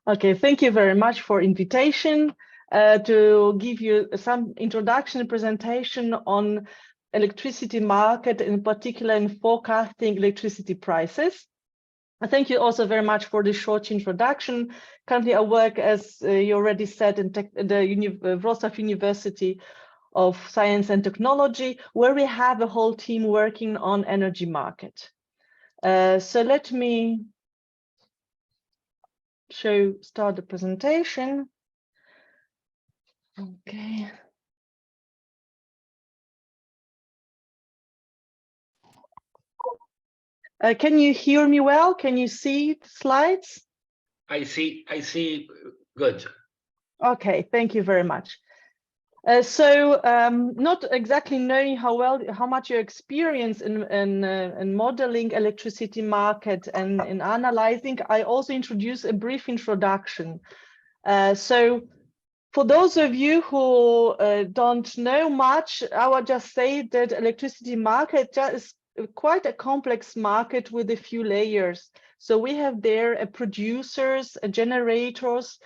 Okay, thank you very much for invitation to give you some introduction and presentation on electricity market, in particular in forecasting electricity prices. Thank you also very much for the short introduction. Currently, I work, as you already said, in the Wrocław University of Science and Technology, where we have a whole team working on energy market. So let me start the presentation. Okay. Can you hear me well? Can you see the slides? I see good. Okay, thank you very much. Not exactly knowing how much you experience in modeling electricity market and in analyzing, I also introduce a brief introduction. So for those of you who don't know much, I will just say that electricity market is quite a complex market with a few layers. So we have there producers, generators,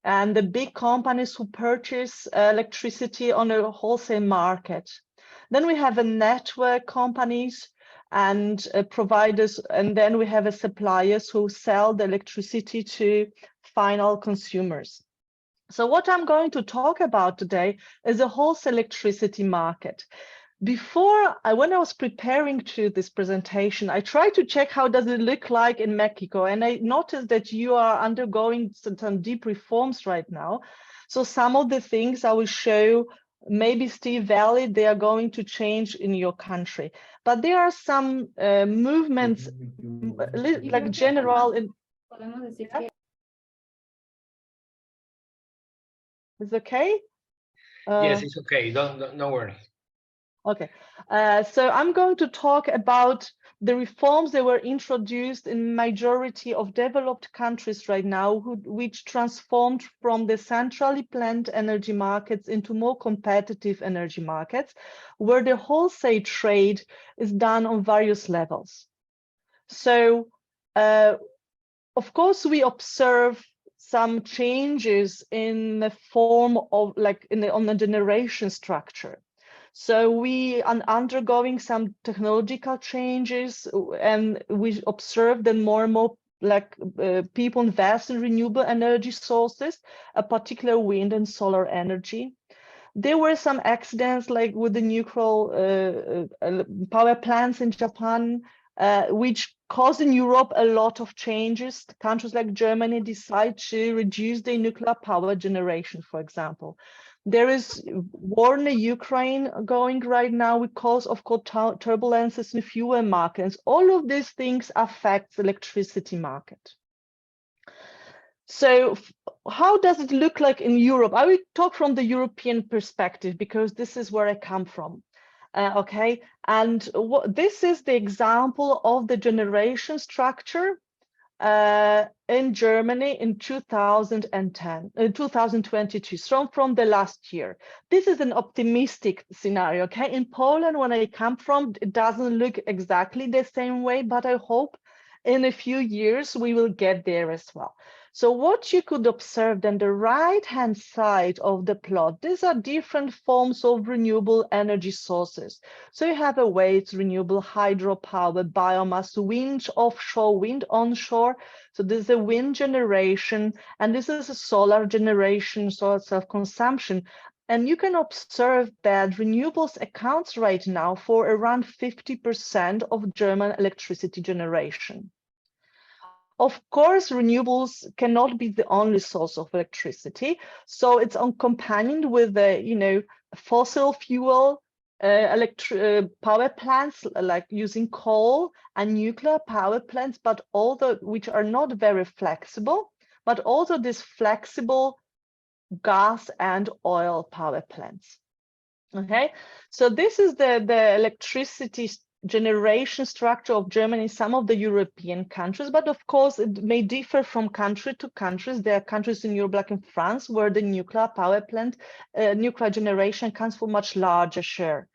and the big companies who purchase electricity on a wholesale market. Then we have a network companies and providers, and then we have suppliers who sell the electricity to final consumers. So what I'm going to talk about today is a wholesale electricity market. When I was preparing to this presentation, I tried to check how does it look like in Mexico, and I noticed that you are undergoing some deep reforms right now. So some of the things I will show maybe still valid, they are going to change in your country. But there are some movements like general. Is okay? Yes, it's okay. Don't worry. Okay, so I'm going to talk about the reforms that were introduced in majority of developed countries right now, which transformed from the centrally planned energy markets into more competitive energy markets, where the wholesale trade is done on various levels. So, of course, we observe some changes in the form of on the generation structure. So we are undergoing some technological changes, and we observe that more and more people invest in renewable energy sources, particular wind and solar energy. There were some accidents like with the nuclear power plants in Japan, which caused in Europe a lot of changes. Countries like Germany decide to reduce their nuclear power generation, for example. There is war in the Ukraine going right now because of turbulences in fuel markets. All of these things affect the electricity market. So how does it look like in Europe? I will talk from the European perspective because this is where I come from. Okay, and this is the example of the generation structure in Germany in 2022, from the last year. This is an optimistic scenario, okay? In Poland, when I come from, it doesn't look exactly the same way, but I hope in a few years we will get there as well. So what you could observe on the right-hand side of the plot, these are different forms of renewable energy sources. So you have a waste, renewable hydropower, biomass, wind offshore, wind onshore. So this is a wind generation, and this is a solar generation, so self-consumption. And you can observe that renewables accounts right now for around 50% of German electricity generation. Of course, renewables cannot be the only source of electricity. So it's accompanied with fossil fuel power plants, like using coal and nuclear power plants, but which are not very flexible, but also this flexible gas and oil power plants. Okay, so this is the electricity generation structure of Germany, some of the European countries, but of course it may differ from country to countries. There are countries in Europe, like in France, where the nuclear power plant, nuclear generation counts for much larger share.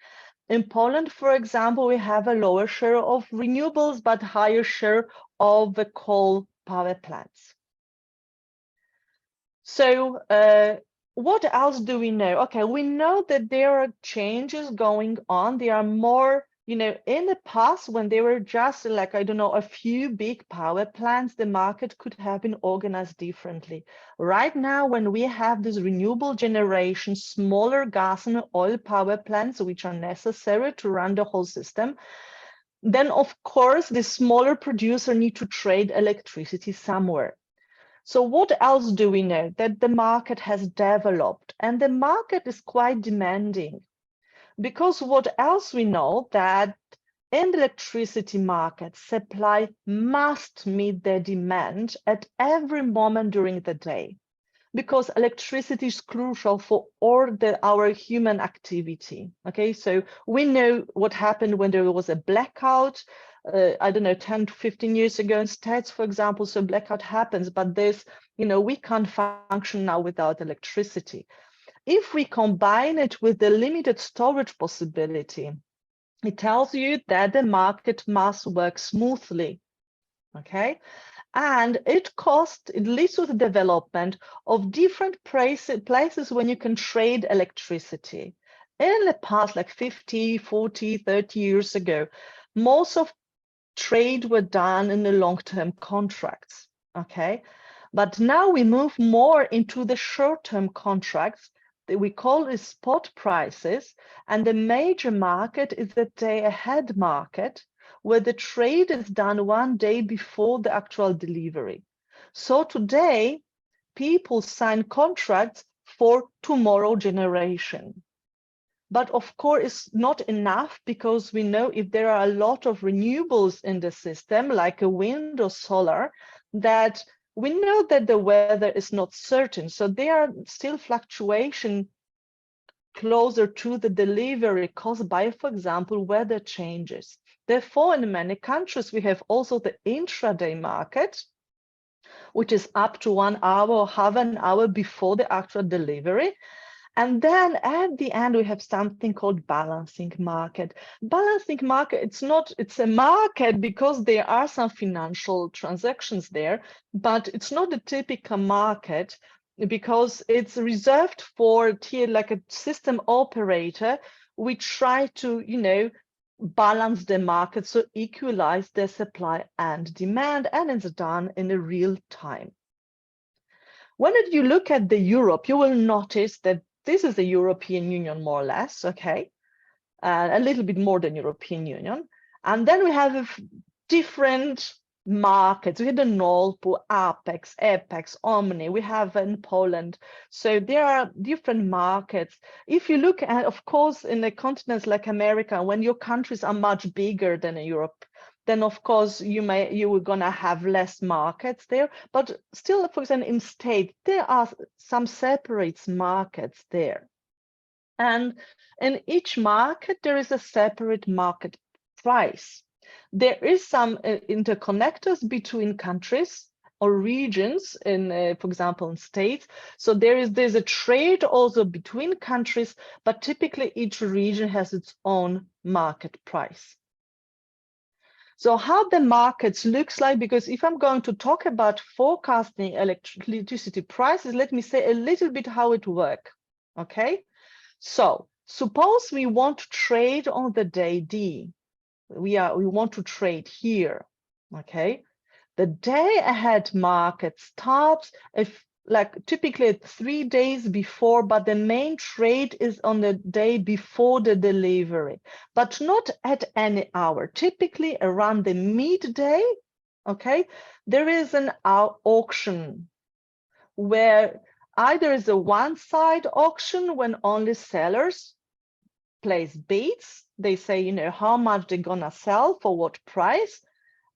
In Poland, for example, we have a lower share of renewables, but higher share of the coal power plants. So what else do we know? Okay, we know that there are changes going on. There are more, you know, in the past when there were just like, I don't know, a few big power plants, the market could have been organized differently. Right now, when we have this renewable generation, smaller gas and oil power plants, which are necessary to run the whole system, then of course, the smaller producer need to trade electricity somewhere. So what else do we know? That the market has developed, and the market is quite demanding. Because what else we know? That in the electricity market, supply must meet the demand at every moment during the day, because electricity is crucial for all our human activity. Okay, so we know what happened when there was a blackout. I don't know, 10 to 15 years ago in States, for example, so blackout happens, but this, you know, we can't function now without electricity. If we combine it with the limited storage possibility, it tells you that the market must work smoothly, okay? And it leads to the development of different places when you can trade electricity. In the past, like 50, 40, 30 years ago, most of trade were done in the long-term contracts, okay? But now we move more into the short-term contracts that we call it spot prices. And the major market is the day-ahead market, where the trade is done one day before the actual delivery. So today, people sign contracts for tomorrow generation. But of course, it's not enough, because we know if there are a lot of renewables in the system, like a wind or solar, that we know that the weather is not certain. So there are still fluctuation closer to the delivery caused by, for example, weather changes. Therefore, in many countries, we have also the intraday market, which is up to 1 hour or half an hour before the actual delivery. And then at the end, we have something called balancing market. Balancing market, it's a market because there are some financial transactions there, but it's not a typical market because it's reserved for tier like a system operator. We try to, you know, balance the market, so equalize the supply and demand, and it's done in a real time. When you look at the Europe, you will notice that this is the European Union, more or less, okay? A little bit more than European Union. And then we have different markets. We have the NOLPU, Apex, Apex, Omni, we have in Poland. So there are different markets. If you look at, of course, in the continents like America, when your countries are much bigger than Europe, then of course you are gonna have less markets there. But still, for example, in state, there are some separate markets there. And in each market, there is a separate market price. There is some interconnectors between countries or regions in, for example, in states. So there's a trade also between countries, but typically each region has its own market price. So how the markets looks like, because if I'm going to talk about forecasting electricity prices, let me say a little bit how it works, okay? So suppose we want to trade on the day D. We want to trade here, okay? The day ahead market starts typically 3 days before, but the main trade is on the day before the delivery, but not at any hour. Typically around the midday, okay, there is an auction where either is a one-side auction when only sellers place bids. They say, you know, how much they're gonna sell for what price.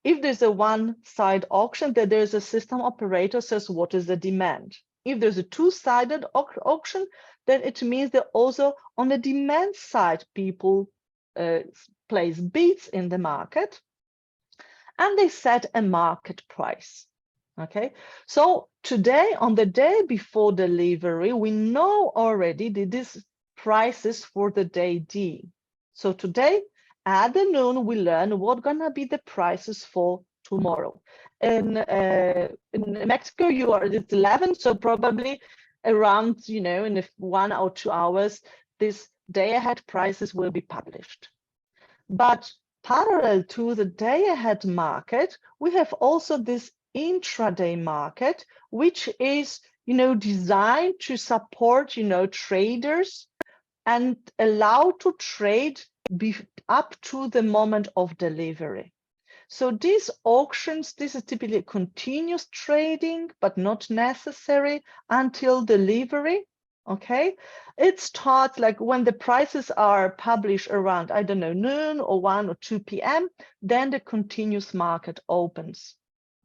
If there's a one-side auction, then there's a system operator says what is the demand. If there's a two-sided auction, then it means that also on the demand side, people place bids in the market and they set a market price. Okay, so today, on the day before delivery, we know already these prices for the day D. So today, at the noon, we learn what gonna be the prices for tomorrow. In Mexico, it's 11, so probably around, in 1 or 2 hours, this day-ahead prices will be published. But parallel to the day-ahead market, we have also this intraday market, which is, designed to support, traders and allow to trade up to the moment of delivery. So these auctions, this is typically continuous trading, but not necessary until delivery. Okay, it starts like when the prices are published around, I don't know, noon or 1 or 2 p.m., then the continuous market opens.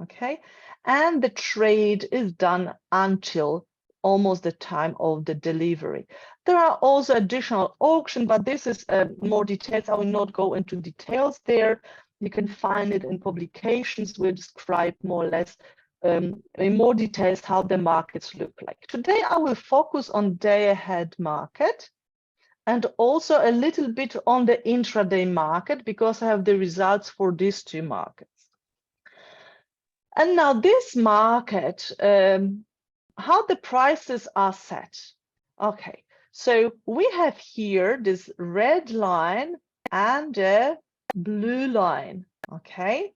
Okay, and the trade is done until almost the time of the delivery. There are also additional auctions, but this is more details. I will not go into details there. You can find it in publications which describe more or less in more details how the markets look like. Today, I will focus on day-ahead market and also a little bit on the intraday market because I have the results for these two markets. And now this market, how the prices are set. Okay, so we have here this red line and a blue line. Okay,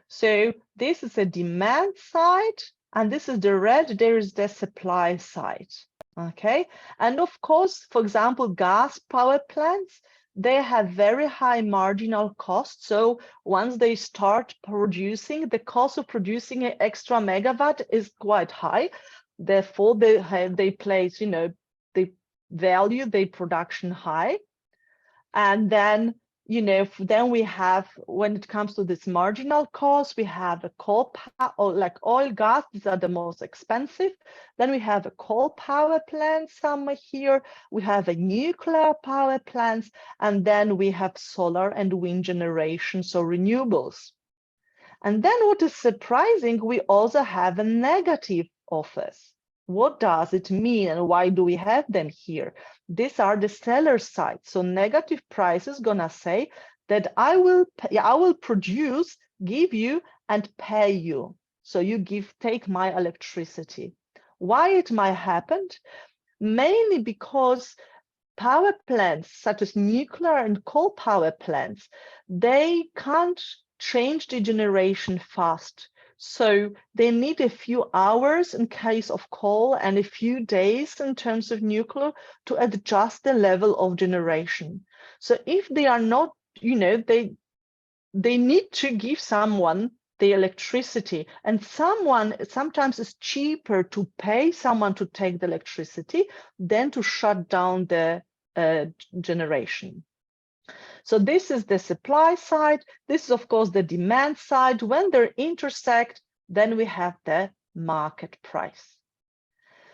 so this is a demand side and this is the red, there is the supply side. Okay, and of course, for example, gas power plants, they have very high marginal costs. So once they start producing, the cost of producing an extra megawatt is quite high. Therefore, they place, they value their production high. And then, then we have, when it comes to this marginal cost, we have a coal power, or like oil, gas, these are the most expensive. Then we have a coal power plant somewhere here. We have a nuclear power plants, and then we have solar and wind generation, so renewables. And then what is surprising, we also have a negative offers. What does it mean and why do we have them here? These are the seller side. So negative price is gonna say that I will produce, give you and pay you. So you take my electricity. Why it might happen? Mainly because power plants such as nuclear and coal power plants, they can't change the generation fast. So they need a few hours in case of coal and a few days in terms of nuclear to adjust the level of generation. So if they are not, they need to give someone the electricity, and sometimes it's cheaper to pay someone to take the electricity than to shut down the generation. So this is the supply side. This is, of course, the demand side. When they intersect, then we have the market price.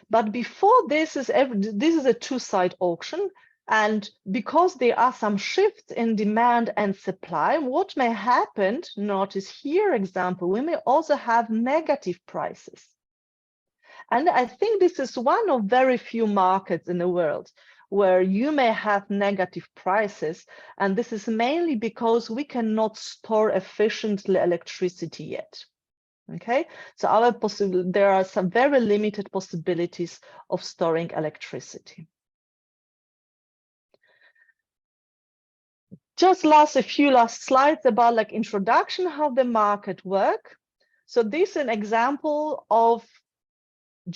But before this is a two-side auction. And because there are some shifts in demand and supply, what may happen, notice here, example, we may also have negative prices. And I think this is one of very few markets in the world where you may have negative prices. And this is mainly because we cannot store efficiently electricity yet. Okay, so there are some very limited possibilities of storing electricity. Just a few last slides about like introduction, how the market work. So this is an example of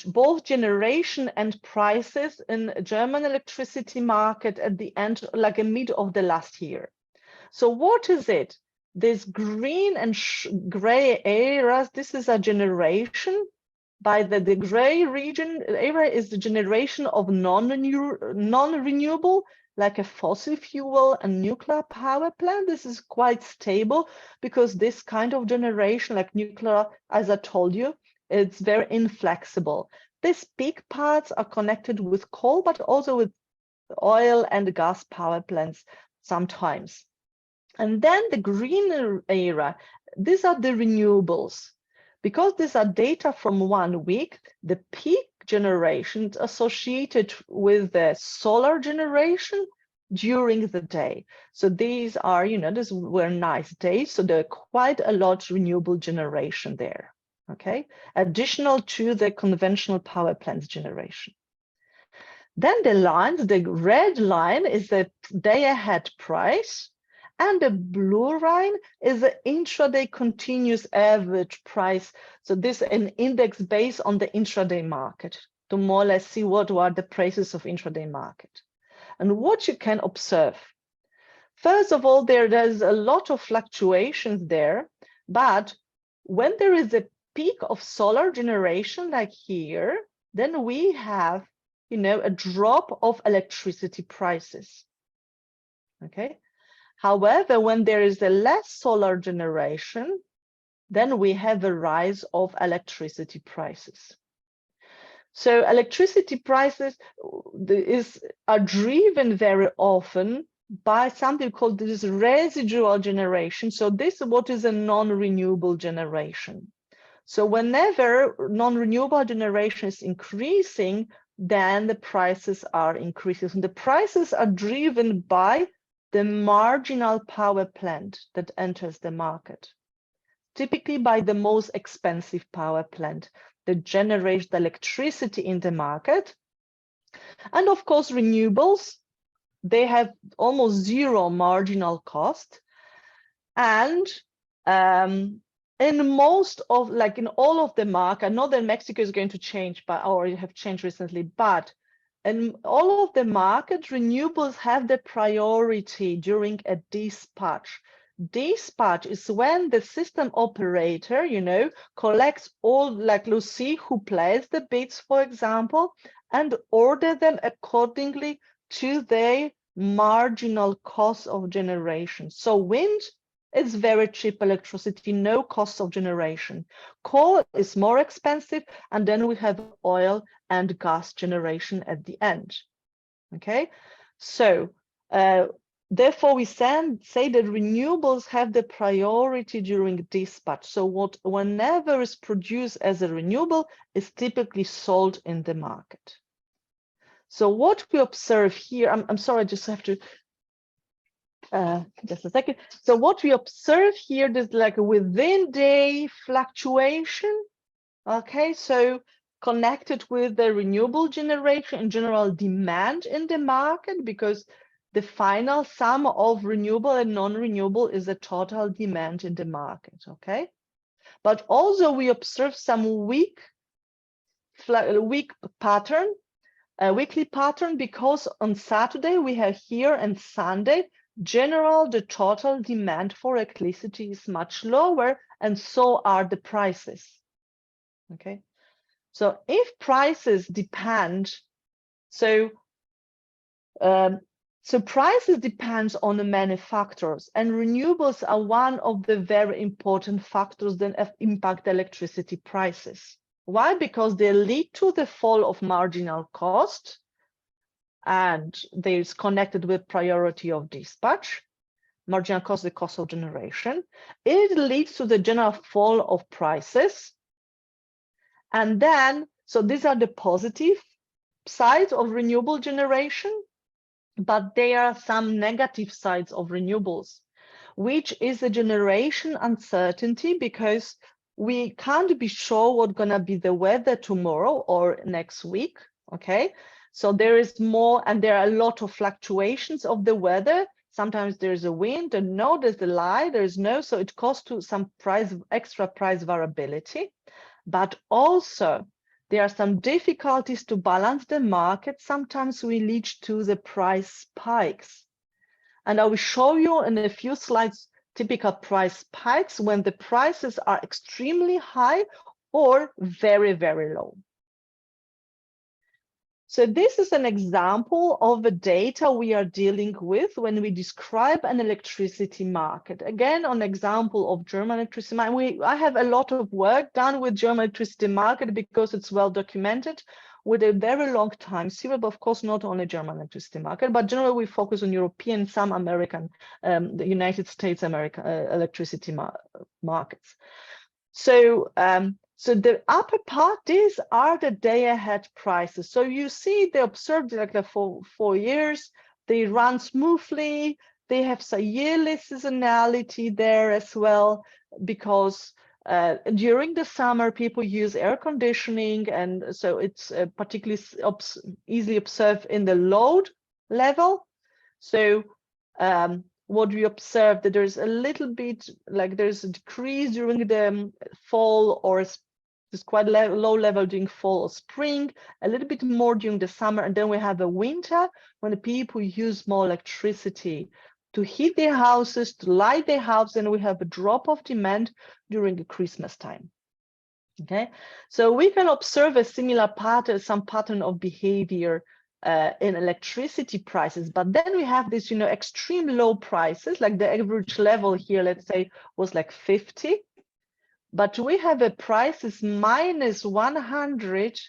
both generation and prices in German electricity market at the end, like in mid of the last year. So what is it? This green and gray areas, this is a generation. By the gray region area is the generation of non-renewable, like a fossil fuel and nuclear power plant. This is quite stable because this kind of generation, like nuclear, as I told you, it's very inflexible. These big parts are connected with coal, but also with oil and gas power plants sometimes. And then the green area, these are the renewables. Because these are data from 1 week, the peak generation associated with the solar generation during the day. So these are, these were nice days. So there are quite a lot renewable generation there, okay? Additional to the conventional power plants generation. Then the lines, the red line is the day ahead price, and the blue line is the intraday continuous average price. So this is an index based on the intraday market to more or less see what are the prices of intraday market. And what you can observe, first of all, there's a lot of fluctuations there, but when there is a peak of solar generation like here, then we have a drop of electricity prices, okay? However, when there is a less solar generation, then we have a rise of electricity prices. So electricity prices are driven very often by something called this residual generation. So this is what is a non-renewable generation. So whenever non-renewable generation is increasing, then the prices are increasing. And the prices are driven by the marginal power plant that enters the market, typically by the most expensive power plant that generates the electricity in the market. And of course, renewables, they have almost zero marginal cost. And in most of, like in all of the market, I know that Mexico is going to change, but or have changed recently, but in all of the market, renewables have the priority during a dispatch. Dispatch is when the system operator, collects all, like Lucy, who plays the bids, for example, and order them accordingly to their marginal cost of generation. So wind, it's very cheap electricity, no cost of generation. Coal is more expensive, and then we have oil and gas generation at the end. Okay, so therefore we say that renewables have the priority during dispatch. So whenever is produced as a renewable is typically sold in the market. So what we observe here, I'm sorry, I just have to just a second. So what we observe here is like a within day fluctuation, okay? So connected with the renewable generation and general demand in the market, because the final sum of renewable and non-renewable is the total demand in the market, okay? But also we observe some weak pattern, a weekly pattern, because on Saturday we have here and Sunday, the total demand for electricity is much lower, and so are the prices. Okay, so if prices depend, so prices depends on many factors, and renewables are one of the very important factors that impact electricity prices. Why? Because they lead to the fall of marginal cost, and there's connected with priority of dispatch. Marginal cost, the cost of generation. It leads to the general fall of prices. And then, so these are the positive sides of renewable generation, but there are some negative sides of renewables, which is the generation uncertainty, because we can't be sure what's gonna be the weather tomorrow or next week, okay? So there is more, and there are a lot of fluctuations of the weather. Sometimes there's a wind, and no, there's the light, there's no, so it costs to some extra price variability. But also there are some difficulties to balance the market. Sometimes we lead to the price spikes. And I will show you in a few slides typical price spikes when the prices are extremely high or very, very low. So this is an example of the data we are dealing with when we describe an electricity market. Again, an example of German electricity market. I have a lot of work done with German electricity market because it's well documented with a very long time series, but of course not only German electricity market, but generally we focus on European, some American, the United States electricity markets. So so the upper part, these are the day ahead prices. So you see they observed like for 4 years, they run smoothly. They have some yearly seasonality there as well, because during the summer, people use air conditioning, and so it's particularly easily observed in the load level. So what we observe that there's a little bit, like there's a decrease during the fall, or it's quite low level during fall or spring, a little bit more during the summer, and then we have a winter when the people use more electricity to heat their houses, to light their house, and we have a drop of demand during the Christmas time. Okay, so we can observe a similar pattern, some pattern of behavior in electricity prices, but then we have this, extreme low prices, like the average level here, let's say, was like 50, but we have a prices minus 100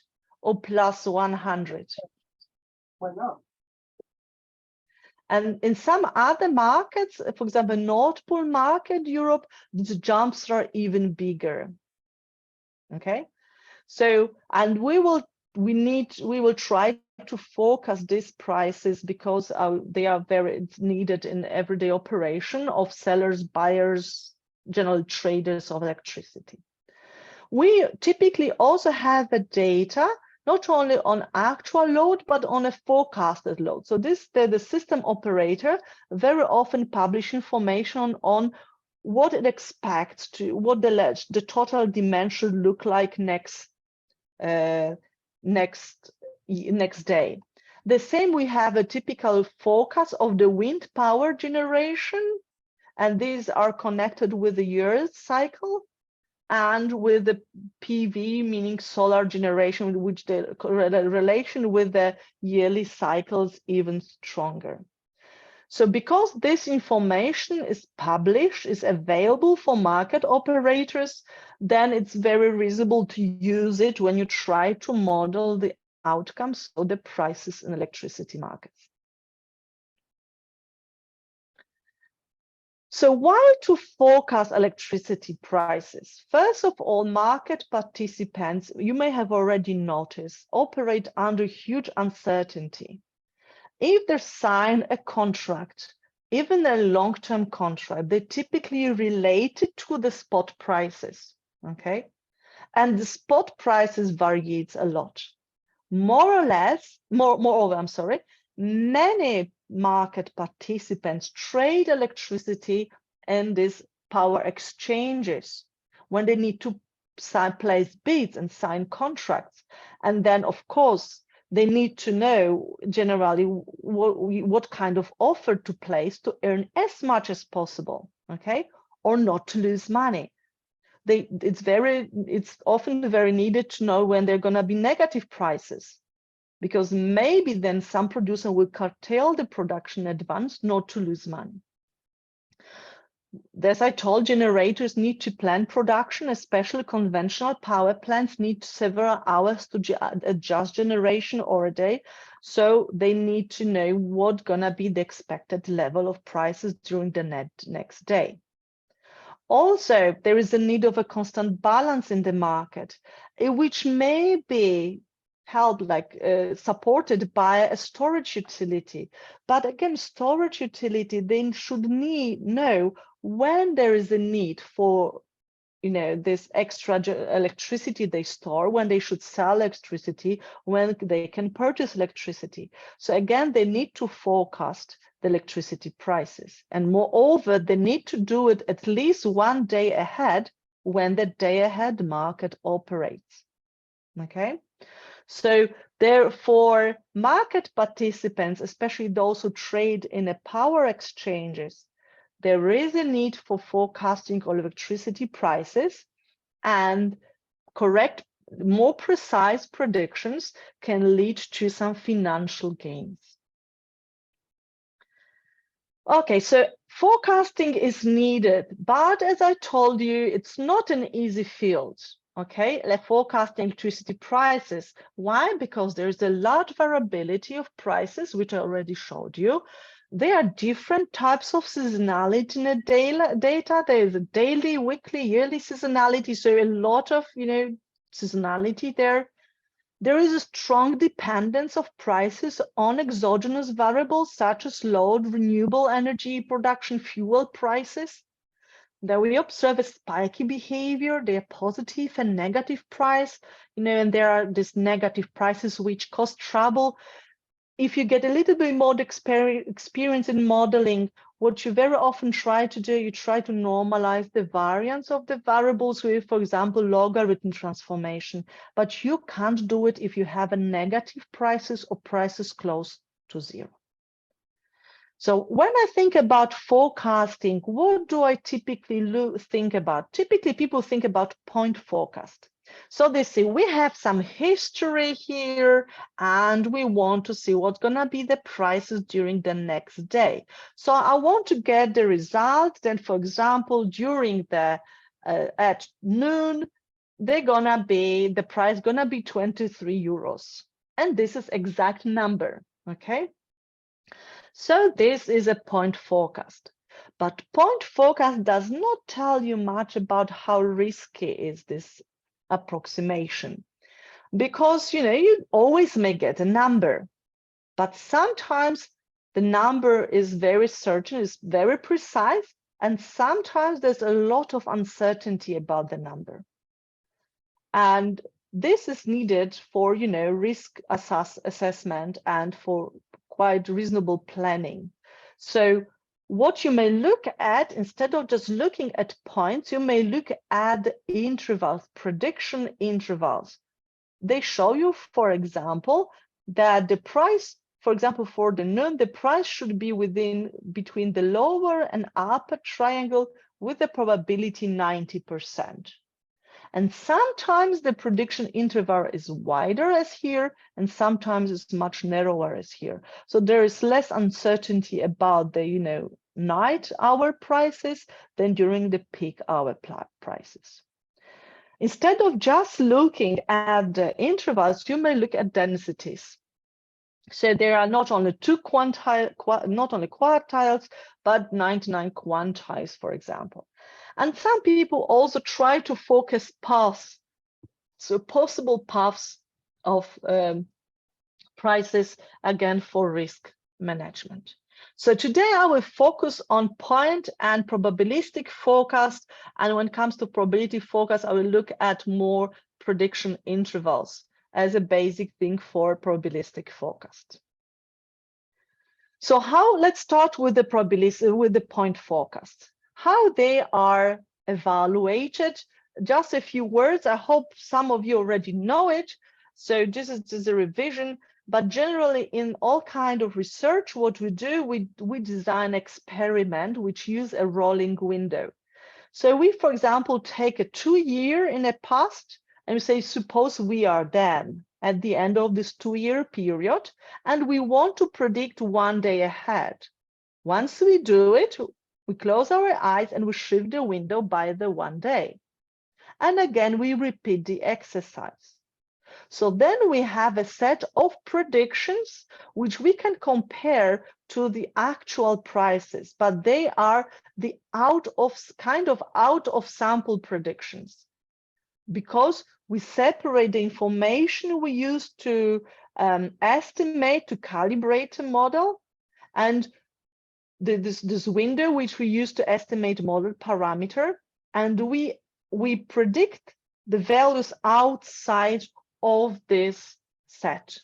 or plus 100. Why not? And in some other markets, for example, Nord Pool market, Europe, these jumps are even bigger. Okay, so, and we will try to forecast these prices, because they are very needed in everyday operation of sellers, buyers, general traders of electricity. We typically also have the data not only on actual load, but on a forecasted load. So the system operator very often publish information on what it expects what the total demand should look like next day. The same, we have a typical forecast of the wind power generation, and these are connected with the year's cycle and with the PV, meaning solar generation, which the relation with the yearly cycles even stronger. So because this information is published, is available for market operators, then it's very reasonable to use it when you try to model the outcomes of the prices in electricity markets. So why to forecast electricity prices? First of all, market participants, you may have already noticed, operate under huge uncertainty. If they sign a contract, even a long-term contract, they typically relate it to the spot prices, okay? And the spot prices varies a lot. Moreover, many market participants trade electricity in these power exchanges when they need to place bids and sign contracts. And then, of course, they need to know generally what kind of offer to place to earn as much as possible, okay, or not to lose money. It's often very needed to know when they're going to be negative prices, because maybe then some producer will curtail the production in advance not to lose money. As I told, generators need to plan production, especially conventional power plants need several hours to adjust generation or a day. So they need to know what's gonna be the expected level of prices during the next day. Also, there is a need of a constant balance in the market, which may be helped, supported by a storage utility. But again, storage utility then should know when there is a need for this extra electricity they store, when they should sell electricity, when they can purchase electricity. So again, they need to forecast the electricity prices. And moreover, they need to do it at least one day ahead when the day ahead market operates. Okay. So therefore, market participants, especially those who trade in a power exchanges, there is a need for forecasting of electricity prices, and correct, more precise predictions can lead to some financial gains. Okay, so forecasting is needed, but as I told you, it's not an easy field. Okay, forecasting electricity prices. Why? Because there's a large variability of prices, which I already showed you. There are different types of seasonality in the data. There is a daily, weekly, yearly seasonality. So a lot of, seasonality there. there is a strong dependence of prices on exogenous variables such as load, renewable energy production, fuel prices. That we observe a spiky behavior, they are positive and negative price, and there are these negative prices which cause trouble. If you get a little bit more experience in modeling, what you very often try to do, you try to normalize the variance of the variables with, for example, logarithm transformation, but you can't do it if you have a negative prices or prices close to zero. So when I think about forecasting, what do I typically think about? Typically, people think about point forecast. So they say, we have some history here, and we want to see what's going to be the prices during the next day. So I want to get the result. Then, for example, during the at noon, the price gonna be 23 euros. And this is exact number, okay? So this is a point forecast. But point forecast does not tell you much about how risky is this approximation, because you always may get a number, but sometimes the number is very certain, is very precise, and sometimes there's a lot of uncertainty about the number. And this is needed for risk assessment and for quite reasonable planning. So what you may look at, instead of just looking at points, you may look at the intervals, prediction intervals. They show you, for example, that the price, for example, for the noon, the price should be between the lower and upper triangle with the probability 90%. And sometimes the prediction interval is wider as here, and sometimes it's much narrower as here. So there is less uncertainty about the night hour prices than during the peak hour prices. Instead of just looking at the intervals, you may look at densities. So there are not only quartiles, but 99 quantiles, for example. And some people also try to focus paths, so possible paths of prices, again, for risk management. So today I will focus on point and probabilistic forecast. And when it comes to probability forecast, I will look at more prediction intervals as a basic thing for probabilistic forecast. So let's start with the point forecast. How they are evaluated. Just a few words. I hope some of you already know it. So this is just a revision. But generally, in all kind of research, what we do, we design experiment which use a rolling window. So we, for example, take a 2-year in the past, and we say, suppose we are then at the end of this 2-year period, and we want to predict 1 day ahead. Once we do it, we close our eyes and we shift the window by the 1 day. And again, we repeat the exercise. So then we have a set of predictions which we can compare to the actual prices, but they are the out of sample predictions, because we separate the information we use to estimate, to calibrate a model, and this window which we use to estimate model parameter, and we predict the values outside of this set.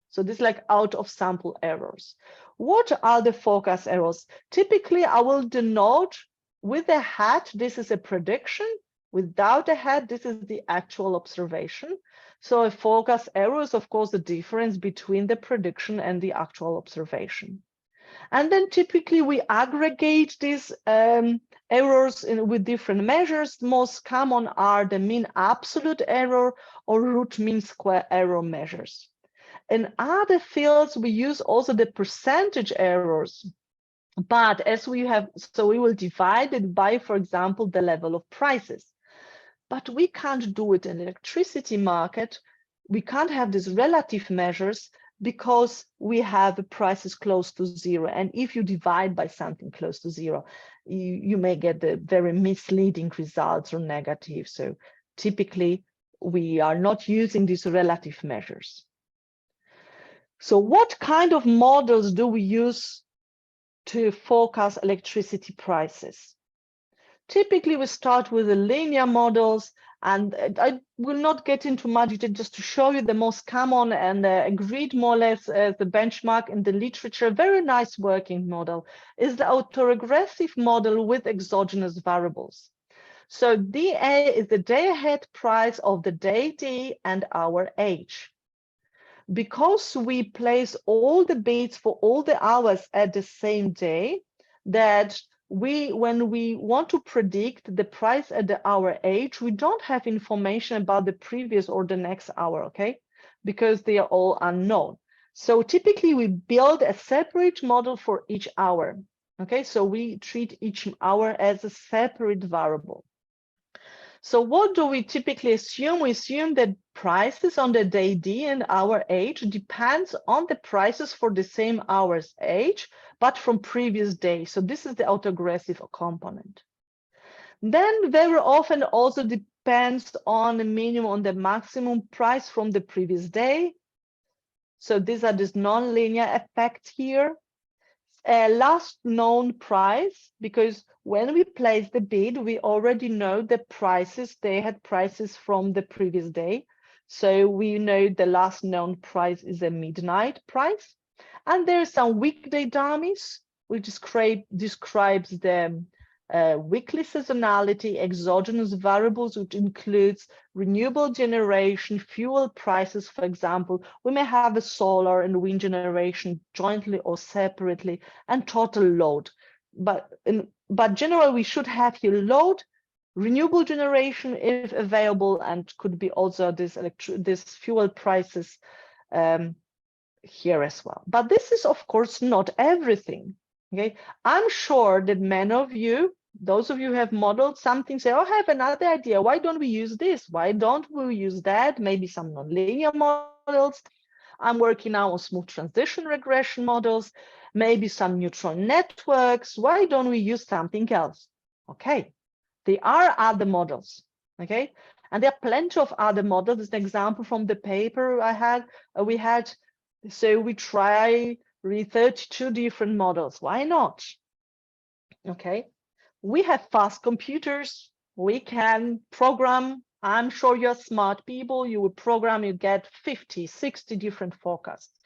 So this is like out of sample errors. What are the forecast errors? Typically, I will denote with a hat, this is a prediction. Without a hat, this is the actual observation. So a forecast error is, of course, the difference between the prediction and the actual observation. And then typically we aggregate these errors with different measures. Most common are the mean absolute error or root mean square error measures. In other fields, we use also the percentage errors. But as we will divide it by, for example, the level of prices. But we can't do it in the electricity market. We can't have these relative measures because we have prices close to zero. And if you divide by something close to zero, you may get the very misleading results or negative. So typically, we are not using these relative measures. So what kind of models do we use to forecast electricity prices? Typically, we start with the linear models, and I will not get into much detail, just to show you the most common and agreed more or less as the benchmark in the literature. Very nice working model is the autoregressive model with exogenous variables. So DA is the day-ahead price of the day D and hour H. Because we place all the beats for all the hours at the same day, that when we want to predict the price at the hour H, we don't have information about the previous or the next hour, okay? Because they are all unknown. So typically we build a separate model for each hour, okay? So we treat each hour as a separate variable. So what do we typically assume? We assume that prices on the day D and hour H depends on the prices for the same hours H, but from previous days. So this is the autoregressive component. Then very often also depends on the minimum, on the maximum price from the previous day. So these are this nonlinear effect here. Last known price, because when we place the bid, we already know the prices, they had prices from the previous day. So we know the last known price is a midnight price. And there's some weekday dummies, which describes the weekly seasonality, exogenous variables, which includes renewable generation, fuel prices, for example. We may have a solar and wind generation jointly or separately, and total load. But generally, we should have here load, renewable generation if available, and could be also this fuel prices here as well. But this is, of course, not everything. Okay, I'm sure that many of you, those of you who have modeled something, say, oh, I have another idea. Why don't we use this? Why don't we use that? Maybe some nonlinear models. I'm working now on smooth transition regression models, maybe some neutral networks. Why don't we use something else? Okay, there are other models, okay? And there are plenty of other models. As an example from the paper we had, so we try really 32 different models. Why not? Okay, we have fast computers. We can program. I'm sure you're smart people. You would program, you get 50, 60 different forecasts.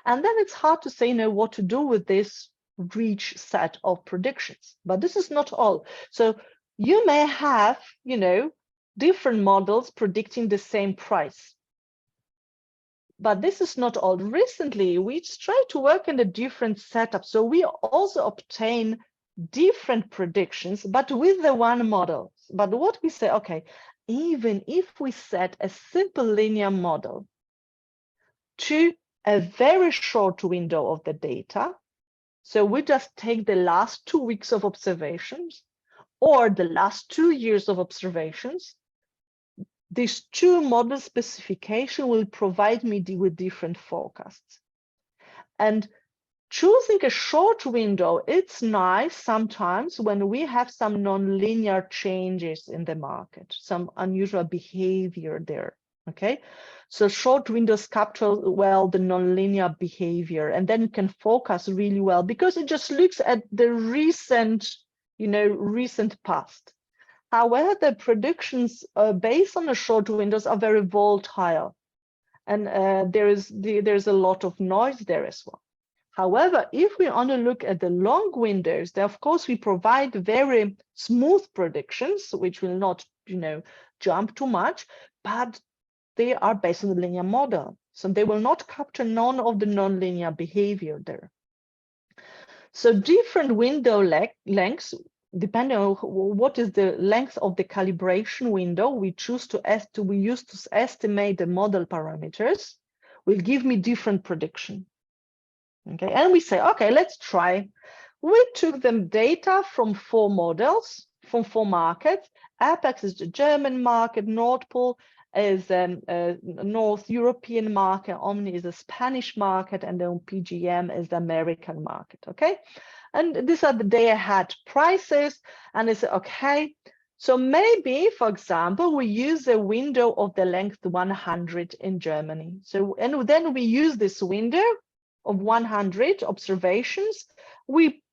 And then it's hard to say, what to do with this rich set of predictions. But this is not all. So you may have, different models predicting the same price. But this is not all. Recently, we try to work in a different setup. So we also obtain different predictions, but with the one model. But what we say, okay, even if we set a simple linear model to a very short window of the data, so we just take the last 2 weeks of observations or the last 2 years of observations, these two model specification will provide me with different forecasts. And choosing a short window, it's nice sometimes when we have some nonlinear changes in the market, some unusual behavior there, okay? So short windows capture well the nonlinear behavior, and then you can focus really well because it just looks at the recent, recent past. However, the predictions based on the short windows are very volatile, and there's a lot of noise there as well. However, if we only look at the long windows, then of course we provide very smooth predictions, which will not, jump too much, but they are based on the linear model. So they will not capture none of the nonlinear behavior there. So different window lengths, depending on what is the length of the calibration window we use to estimate the model parameters, will give me different prediction. Okay, and we say, okay, let's try. We took the data from 4 models, from 4 markets. Apex is the German market, Nord Pool is a North European market, Omni is a Spanish market, and then PGM is the American market, okay? And these are the day-ahead prices, and they say, okay, So maybe, for example, we use a window of the length 100 in Germany. So, and then we use this window of 100 observations. We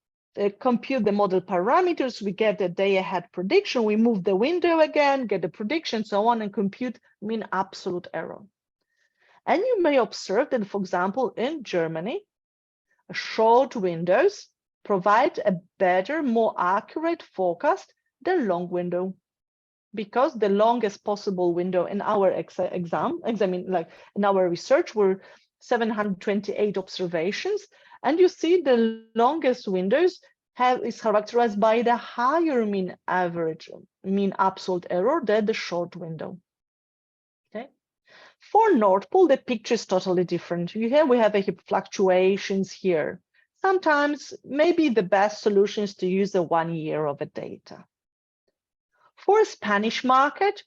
compute the model parameters, we get a day ahead prediction, we move the window again, get the prediction, so on, and compute mean absolute error. And you may observe that, for example, in Germany, short windows provide a better, more accurate forecast than long window, because the longest possible window in our in our research were 728 observations, and you see the longest windows is characterized by the higher mean absolute error than the short window. Okay. For Nord Pole, the picture is totally different. We have a fluctuations here. Sometimes maybe the best solution is to use the 1 year of a data. For a Spanish market,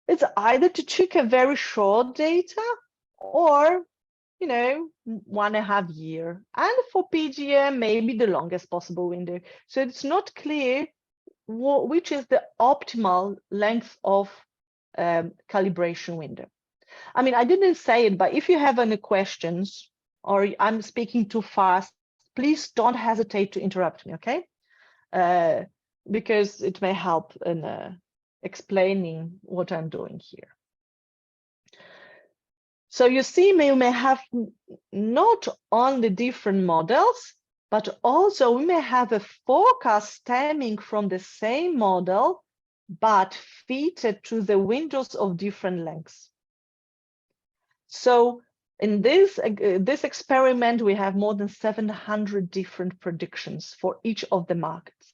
it's either to take a very short data or, 1.5 years. And for PGM, maybe the longest possible window. So it's not clear which is the optimal length of calibration window. I mean, I didn't say it, but if you have any questions or I'm speaking too fast, please don't hesitate to interrupt me, okay? Because it may help in explaining what I'm doing here. So you see, we may have not only different models, but also we may have a forecast stemming from the same model, but fitted to the windows of different lengths. So in this experiment, we have more than 700 different predictions for each of the markets.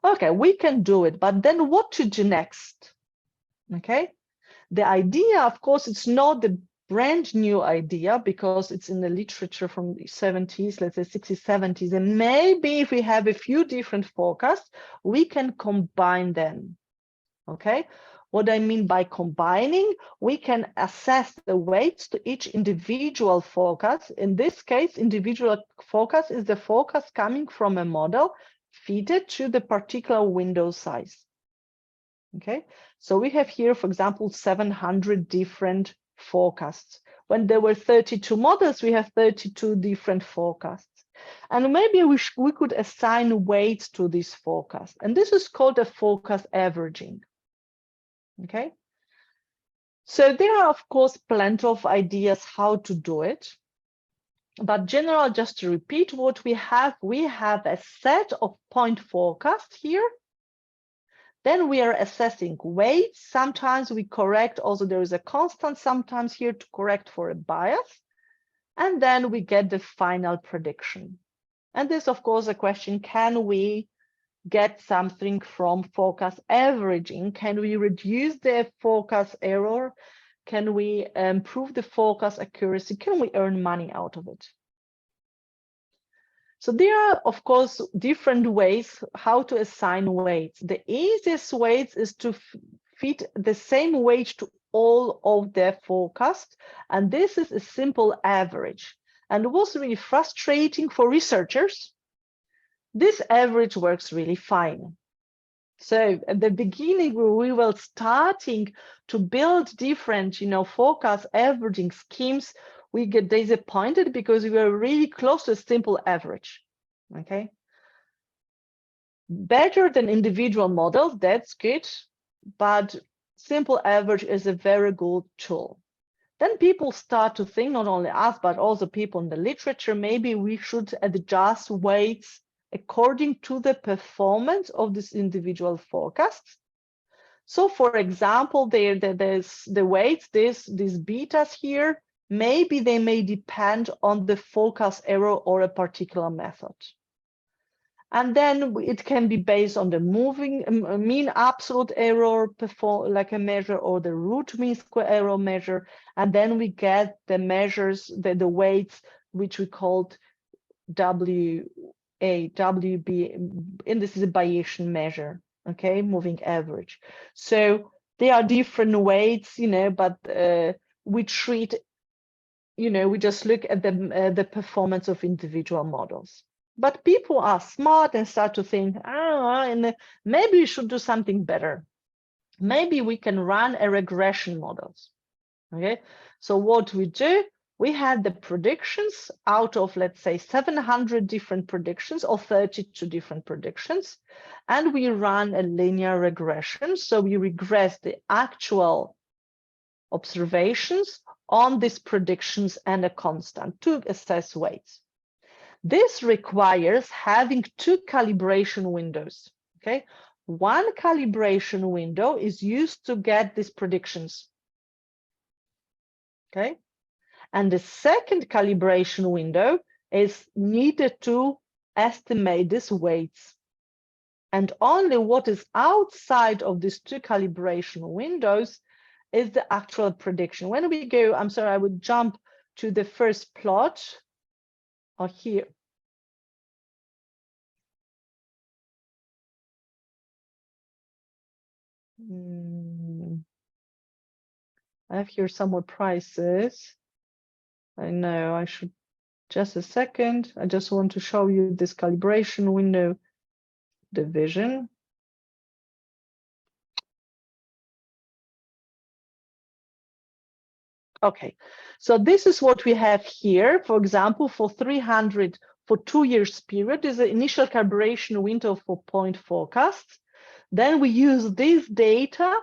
Okay, we can do it, but then what to do next? Okay, the idea, of course, it's not the brand new idea because it's in the literature from the 70s, let's say 60s, 70s, and maybe if we have a few different forecasts, we can combine them. Okay, what I mean by combining, we can assess the weights to each individual forecast. In this case, individual forecast is the forecast coming from a model fitted to the particular window size. Okay, so we have here, for example, 700 different forecasts. When there were 32 models, we have 32 different forecasts. And maybe we could assign weights to this forecast. And this is called a forecast averaging. Okay, so there are, of course, plenty of ideas how to do it. But general, just to repeat what we have a set of point forecasts here. Then we are assessing weights. Sometimes we correct, also there is a constant sometimes here to correct for a bias. And then we get the final prediction. And this, of course, a question, can we get something from forecast averaging? Can we reduce the forecast error? Can we improve the forecast accuracy? Can we earn money out of it? So there are, of course, different ways how to assign weights. The easiest way is to fit the same weight to all of their forecasts. And this is a simple average. And it was really frustrating for researchers. This average works really fine. So at the beginning, we were starting to build different, forecast averaging schemes. We get disappointed because we were really close to a simple average. Okay. Better than individual models, that's good, but simple average is a very good tool. Then people start to think, not only us, but also people in the literature, maybe we should adjust weights according to the performance of this individual forecasts. So for example, there's the weights, these betas here, maybe they may depend on the forecast error or a particular method. And then it can be based on the mean absolute error like a measure, or the root mean square error measure. And then we get the measures, the weights, which we called WB, and this is a Bayesian measure, okay, moving average. So there are different weights, but we treat, we just look at the performance of individual models. But people are smart and start to think, and maybe we should do something better. Maybe we can run a regression models. Okay, so what we do, we had the predictions out of, let's say, 700 different predictions or 32 different predictions, and we run a linear regression. So we regress the actual observations on these predictions and a constant to assess weights. This requires having two calibration windows. Okay, one calibration window is used to get these predictions. Okay, and the second calibration window is needed to estimate these weights. And only what is outside of these two calibration windows is the actual prediction. When we go, I'm sorry, I would jump to the first plot or here. I have here some more prices. I know I should, just a second. I just want to show you this calibration window division. Okay, so this is what we have here. For example, for 300, for 2 years period is the initial calibration window for point forecasts. Then we use this data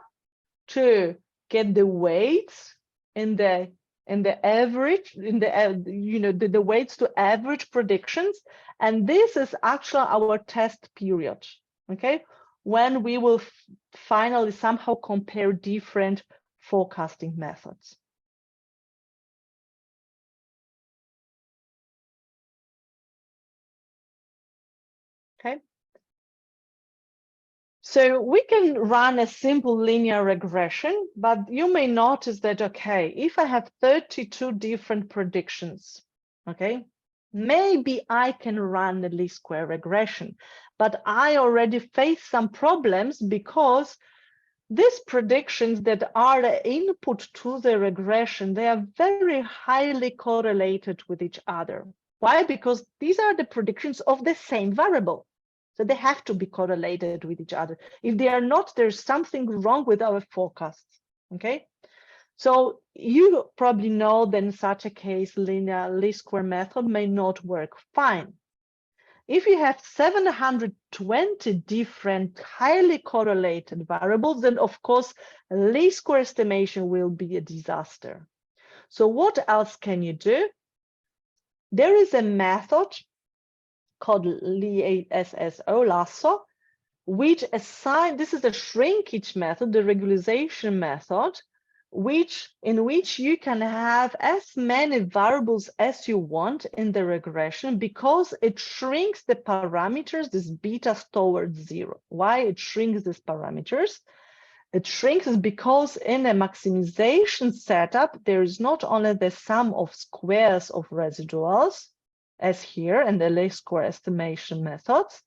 to get the weights in the average, in the the weights to average predictions. And this is actually our test period, okay, when we will finally somehow compare different forecasting methods. Okay, so we can run a simple linear regression, but you may notice that, okay, if I have 32 different predictions, okay, maybe I can run the least square regression, but I already face some problems because these predictions that are the input to the regression, they are very highly correlated with each other. Why? Because these are the predictions of the same variable. So they have to be correlated with each other. If they are not, there's something wrong with our forecasts, okay? So you probably know that in such a case, linear least square method may not work fine. If you have 720 different highly correlated variables, then of course, least square estimation will be a disaster. So what else can you do? There is a method called lasso, which assign, this is a shrinkage method, the regularization method, in which you can have as many variables as you want in the regression because it shrinks the parameters, these betas towards zero. Why it shrinks these parameters? It shrinks because in a maximization setup, there is not only the sum of squares of residuals, as here in the least square estimation methods,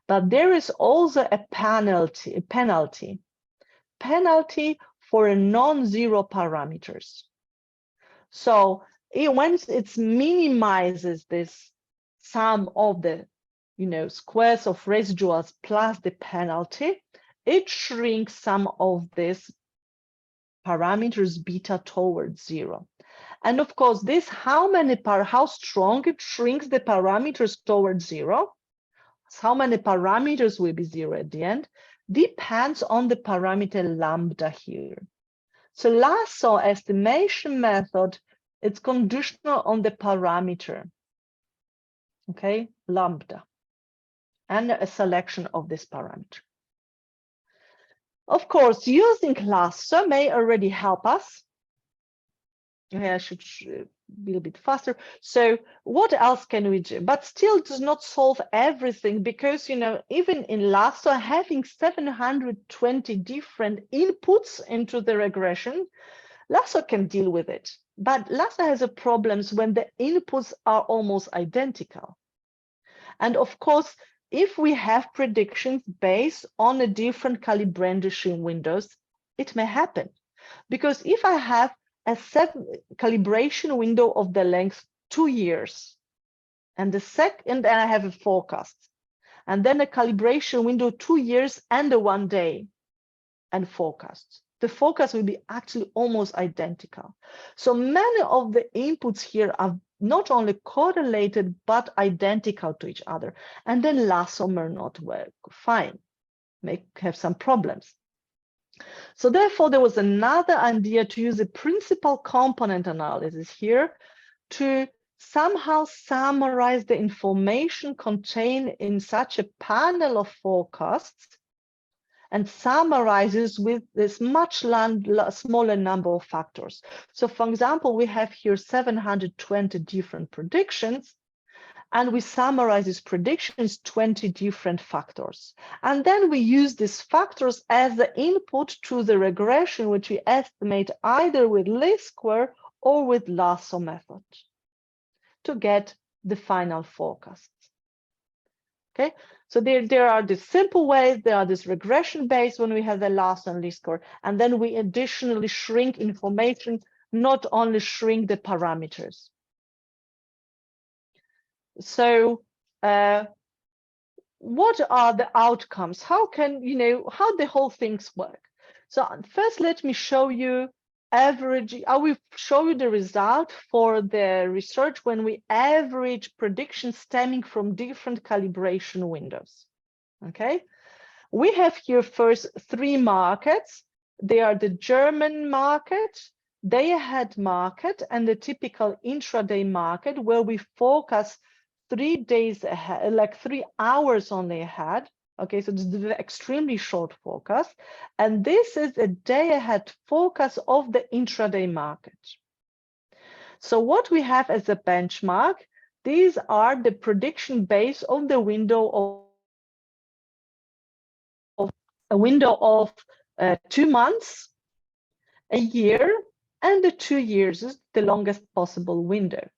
but there is also a penalty for non-zero parameters. So once it minimizes this sum of the squares of residuals plus the penalty, it shrinks some of these parameters beta towards zero. And of course, this how strong it shrinks the parameters towards zero, how many parameters will be zero at the end, depends on the parameter lambda here. So lasso estimation method, it's conditional on the parameter, okay, lambda, and a selection of this parameter. Of course, using lasso may already help us. I should be a bit faster. So what else can we do? But still does not solve everything because, even in lasso, having 720 different inputs into the regression, lasso can deal with it. But lasso has a problems when the inputs are almost identical. And of course, if we have predictions based on a different calibration windows, it may happen. Because if I have a calibration window of the length 2 years, And and then I have a forecast. And then a calibration window, 2 years and a 1 day and forecast. The forecast will be actually almost identical. So many of the inputs here are not only correlated, but identical to each other. And then last summer not work fine, may have some problems. So therefore, there was another idea to use a principal component analysis here to somehow summarize the information contained in such a panel of forecasts and summarizes with this much smaller number of factors. So for example, we have here 720 different predictions, and we summarize these predictions 20 different factors. And then we use these factors as the input to the regression, which we estimate either with least square or with lasso method to get the final forecast. Okay, so there are these simple ways, there are this regression based when we have the lasso and least square, and then we additionally shrink information, not only shrink the parameters. So what are the outcomes? How can, how the whole things work? So first, let me show you average. I will show you the result for the research when we average predictions stemming from different calibration windows. Okay, we have here first 3 markets. They are the German market, day-ahead market, and the typical intraday market, where we focus 3 days ahead, like 3 hours only ahead. Okay, so this is an extremely short forecast. And this is a day ahead forecast of the intraday market. So what we have as a benchmark, these are the prediction based on the window of 2 months, a year, and the 2 years is the longest possible window.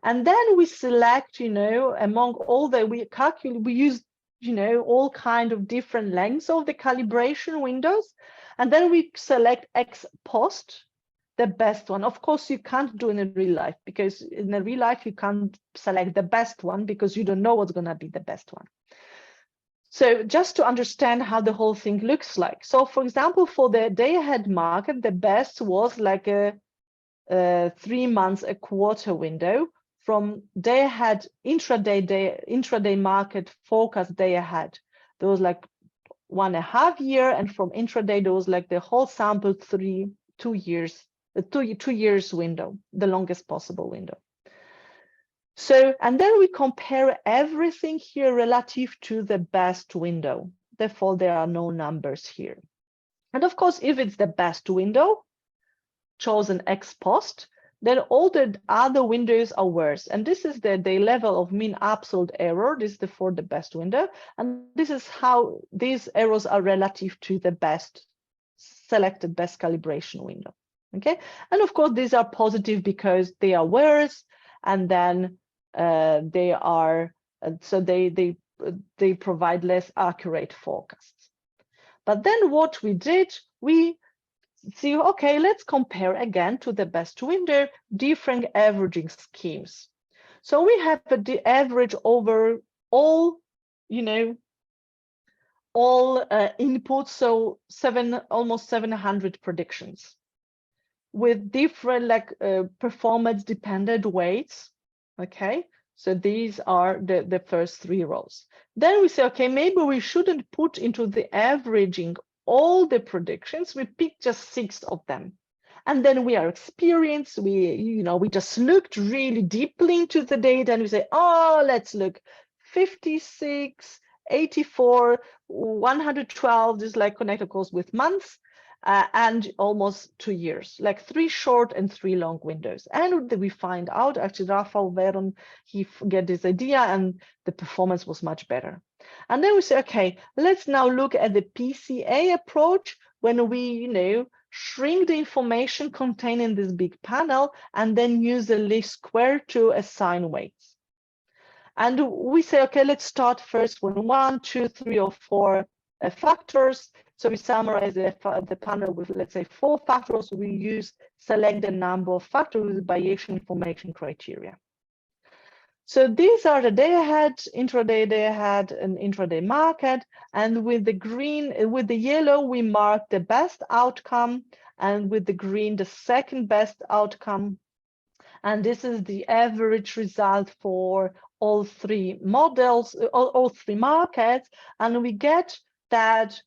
And then we select, among all that we calculate, we use, all kind of different lengths of the calibration windows. And then we select ex post, the best one. Of course, you can't do in real life, because in the real life, you can't select the best one because you don't know what's going to be the best one. So just to understand how the whole thing looks like. So for example, for the day ahead market, the best was like a 3 months, a quarter window. From day ahead, intraday market forecast day ahead, there was like 1.5 years, and from intraday there was like the whole sample 2 years, the 2 years window, the longest possible window. So, and then we compare everything here relative to the best window. Therefore, there are no numbers here. And of course, if it's the best window chosen ex post, then all the other windows are worse. And this is the level of mean absolute error. This is for the best window. And this is how these errors are relative to the best selected best calibration window. Okay. And of course, these are positive because they are worse. And then they provide less accurate forecasts. But then what we did, we see, okay, let's compare again to the best window different averaging schemes. So we have the average over all, all inputs, so almost 700 predictions with different performance dependent weights. Okay, so these are the first 3 rows. Then we say, okay, maybe we shouldn't put into the averaging all the predictions, we pick just 6 of them. And then we are experienced, we just looked really deeply into the data and we say, oh, let's look 56, 84, 112, this is like connected course with months, and almost 2 years, like 3 short and 3 long windows. And we find out, actually, Rafael Veron, he get this idea and the performance was much better. And then we say, okay, let's now look at the PCA approach when we, shrink the information contained in this big panel and then use the least square to assign weights. And we say, okay, let's start first with 1, 2, 3, or 4 factors. So we summarize the panel with, let's say, 4 factors. We select the number of factors with Bayesian information criteria. So these are the day ahead, intraday, day ahead, and intraday market. And with the green, with the yellow, we mark the best outcome, and with the green, the second best outcome. And this is the average result for all three models, all three markets. And we get that,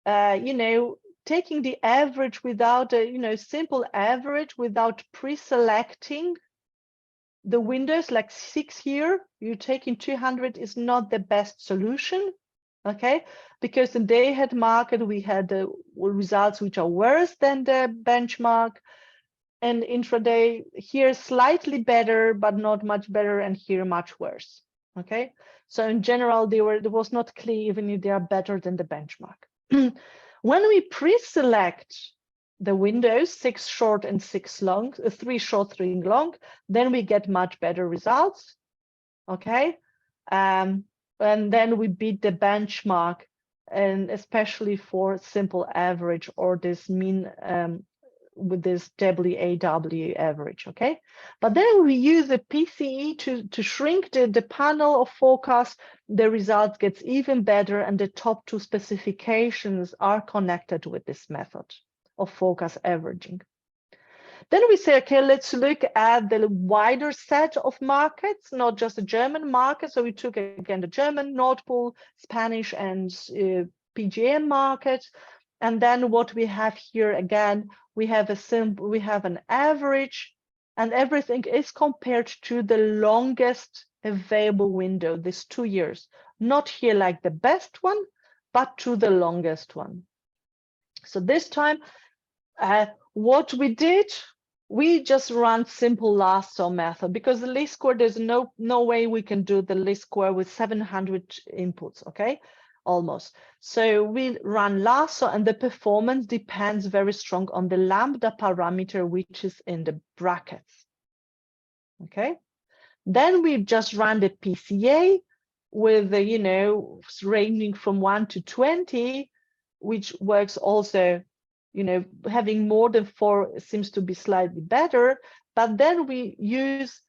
you know, taking the average without a, you know, simple average without pre-selecting the windows, like 6 here, you taking 200 is not the best solution, okay? Because in day ahead market, we had the results which are worse than the benchmark, and intraday here slightly better, but not much better, and here much worse, okay? So in general, it was not clear even if they are better than the benchmark. When we pre-select the windows, 6 short and 6 long, 3 short, 3 long, then we get much better results, okay? And then we beat the benchmark, and especially for simple average or this mean with this WAW average, okay? But then we use the PCE to shrink the panel of forecast. The result gets even better, and the top 2 specifications are connected with this method of forecast averaging. Then we say, okay, let's look at the wider set of markets, not just the German market. So we took again the German, Nord Pool, Spanish, and PGM market. And then what we have here again, we have an average, and everything is compared to the longest available window, this 2 years. Not here like the best one, but to the longest one. So this time, what we did, we just run simple lasso method, because the least square, there's no way we can do the least square with 700 inputs, okay? Almost. So we run lasso, and the performance depends very strong on the lambda parameter, which is in the brackets, okay? Then we just run the PCA with the, you know, ranging from 1 to 20, which works also, you know, having more than 4 seems to be slightly better. But then we use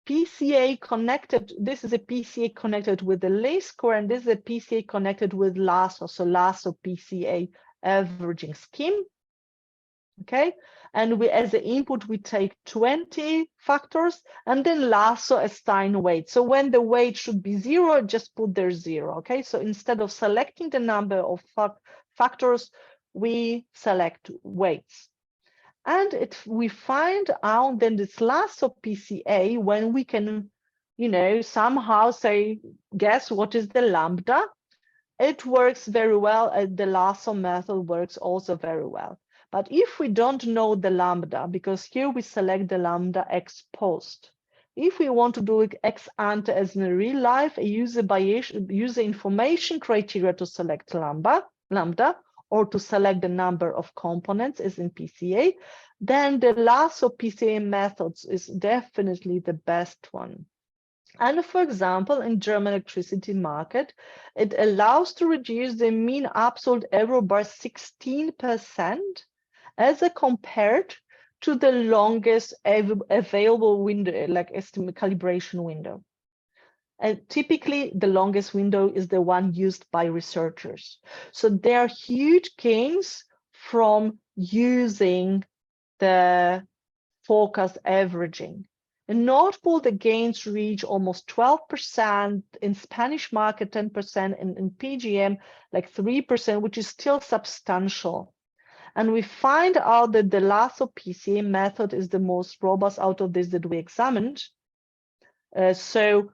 PCA connected. This is a PCA connected with the least square, and this is a PCA connected with lasso. So lasso PCA averaging scheme. Okay, and we, as the input, we take 20 factors, and then lasso assign weight. So when the weight should be 0, just put there 0. Okay, so instead of selecting the number of factors, we select weights. And we find out then this lasso PCA, when we can, you know, somehow say, guess what is the lambda? It works very well. The lasso method works also very well. But if we don't know the lambda, because here we select the lambda ex post, if we want to do it ex ante as in real life, a user information criteria to select lambda, or to select the number of components is in PCA, then the lasso PCA methods is definitely the best one. And for example, in German electricity market, it allows to reduce the mean absolute error by 16% as compared to the longest available window, like estimate calibration window. And typically, the longest window is the one used by researchers. So there are huge gains from using the forecast averaging. In Nord Pool, the gains reach almost 12%, in Spanish market 10%, and in PGM like 3%, which is still substantial. And we find out that the lasso PCA method is the most robust out of this that we examined. So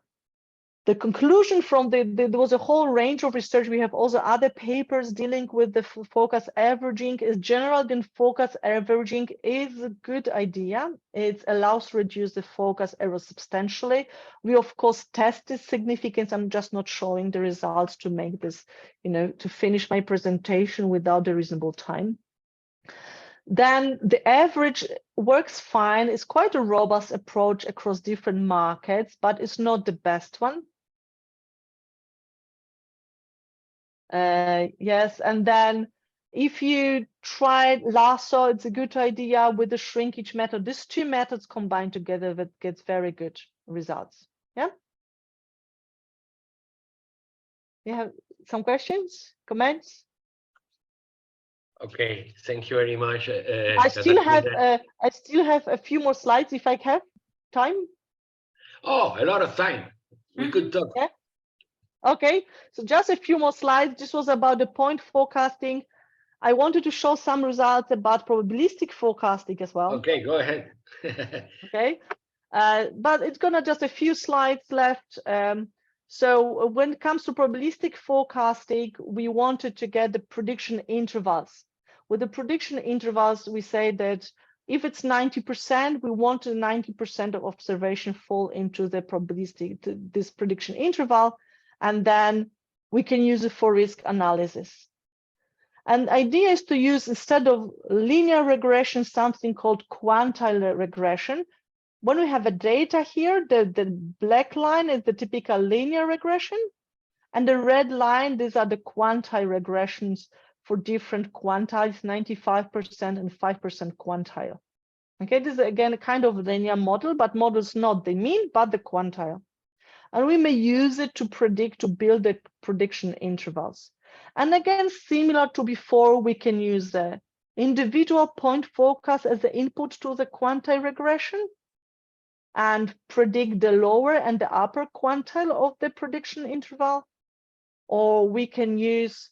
the conclusion from there was a whole range of research. We have also other papers dealing with the focus averaging. In general, then focus averaging is a good idea. It allows to reduce the focus error substantially. We of course test this significance. I'm just not showing the results to make this, you know, to finish my presentation without a reasonable time. Then the average works fine. It's quite a robust approach across different markets, but it's not the best one. Yes, and then if you try lasso, it's a good idea with the shrinkage method. These two methods combined together, that gets very good results. Yeah. You have some questions, comments? Okay, thank you very much. I still have a few more slides if I have time. Oh, a lot of time. We could talk. Yeah. Okay, so just a few more slides. This was about the point forecasting. I wanted to show some results about probabilistic forecasting as well. Okay, go ahead. Okay, but it's gonna just a few slides left. So when it comes to probabilistic forecasting, we wanted to get the prediction intervals. With the prediction intervals, we say that if it's 90%, we want 90% of observation fall into the probabilistic, this prediction interval, and then we can use it for risk analysis. And the idea is to use, instead of linear regression, something called quantile regression. When we have a data here, the black line is the typical linear regression, and the red line, these are the quantile regressions for different quantiles, 95% and 5% quantile. Okay, this is again a kind of linear model, but models not the mean, but the quantile. And we may use it to predict, to build the prediction intervals. And again, similar to before, we can use the individual point forecast as the input to the quantile regression and predict the lower and the upper quantile of the prediction interval. Or we can use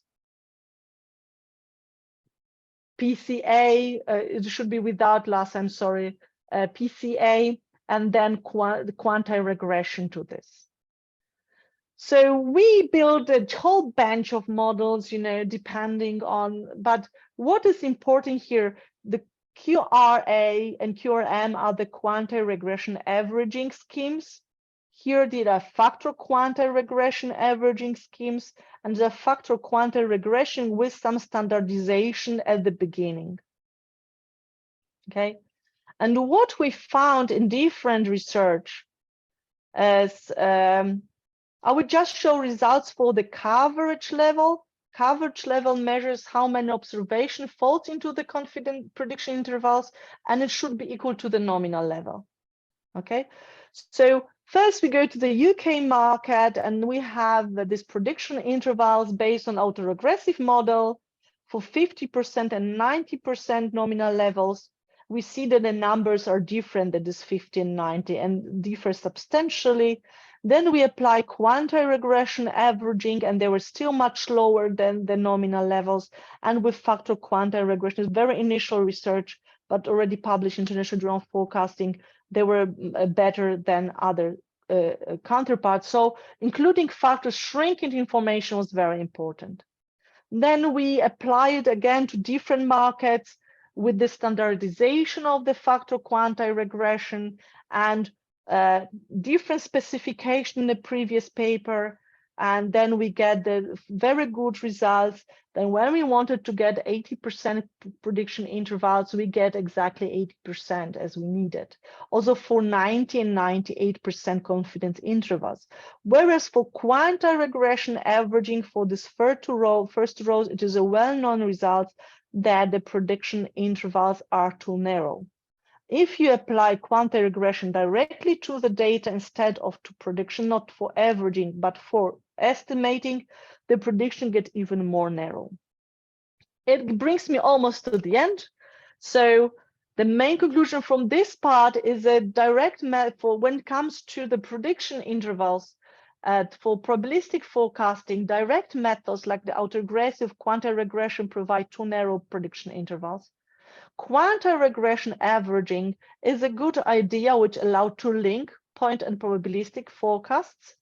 PCA, it should be without last, I'm sorry, PCA, and then the quantile regression to this. So we build a whole bunch of models, depending on, but what is important here, the QRA and QRM are the quantile regression averaging schemes. Here there are factor quantile regression averaging schemes and the factor quantile regression with some standardization at the beginning. Okay, and what we found in different research is, I would just show results for the coverage level. Coverage level measures how many observations falls into the confidence prediction intervals, and it should be equal to the nominal level. Okay, so first we go to the UK market, and we have these prediction intervals based on autoregressive model for 50% and 90% nominal levels. We see that the numbers are different, that is 50 and 90, and differ substantially. Then we apply quantile regression averaging, and they were still much lower than the nominal levels. And with factor quantile regression, it's very initial research, but already published in International Journal of Forecasting, they were better than other counterparts. So including factor shrinking information was very important. Then we apply it again to different markets with the standardization of the factor quantile regression and different specification in the previous paper, and then we get the very good results. Then when we wanted to get 80% prediction intervals, we get exactly 80% as we needed. Also for 90 and 98% confidence intervals. Whereas for quantile regression averaging for this first two rows, it is a well-known result that the prediction intervals are too narrow. If you apply quantile regression directly to the data instead of to prediction, not for averaging, but for estimating, the prediction gets even more narrow. It brings me almost to the end. So the main conclusion from this part is a direct method for when it comes to the prediction intervals for probabilistic forecasting, direct methods like the autoregressive quantile regression provide too narrow prediction intervals. Quantile regression averaging is a good idea which allows to link point and probabilistic forecasts.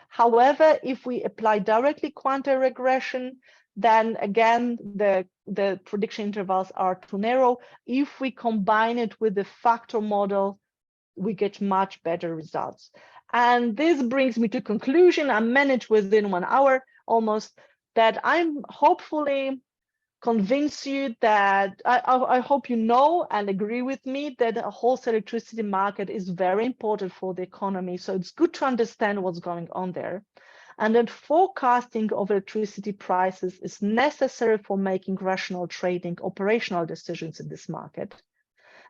However, if we apply directly quantile regression, then again, the prediction intervals are too narrow. If we combine it with the factor model, we get much better results. And this brings me to conclusion. I managed within 1 hour almost, that I'm hopefully convince you that I hope you know and agree with me that a wholesale electricity market is very important for the economy. So it's good to understand what's going on there. And that forecasting of electricity prices is necessary for making rational trading, operational decisions in this market.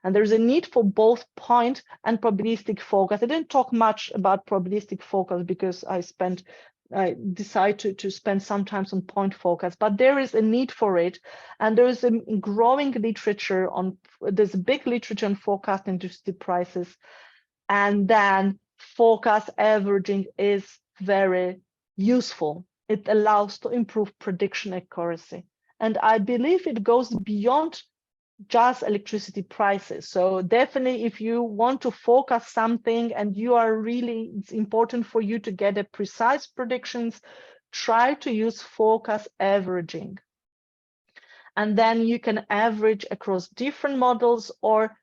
And there's a need for both point and probabilistic forecast. I didn't talk much about probabilistic forecast because I spent I decide to spend some time on point focus, but there is a need for it. And there is a growing literature on, there's a big literature on forecast electricity prices. And then forecast averaging is very useful. It allows to improve prediction accuracy. And I believe it goes beyond just electricity prices. So definitely if you want to forecast something and you are really, it's important for you to get a precise predictions, try to use forecast averaging. And then you can average across different models or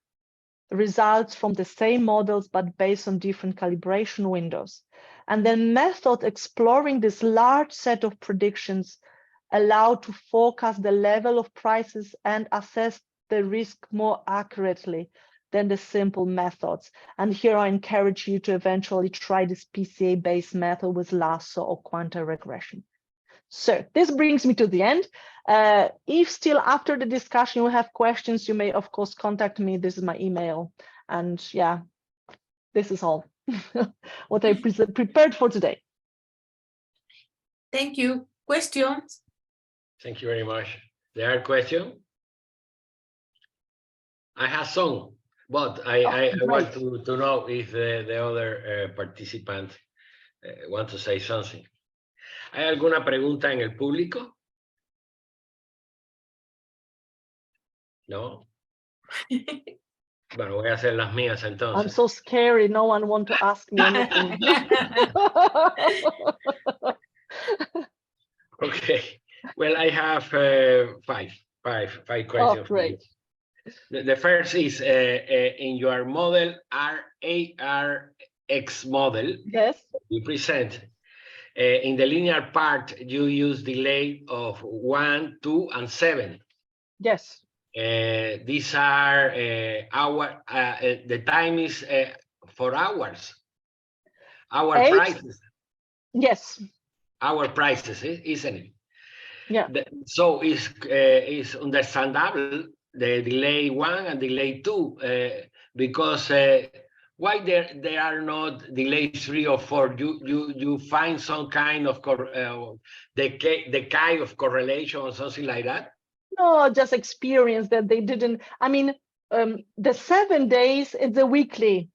results from the same models, but based on different calibration windows. And then method exploring this large set of predictions allow to forecast the level of prices and assess the risk more accurately than the simple methods. And here I encourage you to eventually try this PCA-based method with lasso or quanta regression. So this brings me to the end. If still after the discussion you have questions, you may of course contact me. This is my email. And yeah, this is all what I prepared for today. Thank you. Questions? Thank you very much. There are questions? I have some, but I want to know if the other participant want to say something. ¿Hay alguna pregunta en el público? ¿No? Bueno, voy a hacer las mías entonces. I'm so scary. No one wants to ask me anything. Okay. Well, I have five questions. Oh, great. The first is in your model RARX model. Yes. You present in the linear part, you use delay of 1, 2, and 7. Yes. These are the time is for hours. Our 8? prices. Yes. Our prices, isn't it? Yeah. So it's understandable the delay 1 and delay 2 because why there are not delay 3 or 4? You find some kind of the kind of correlation or something like that? No, just experience that they didn't. I mean, the 7 days is a weekly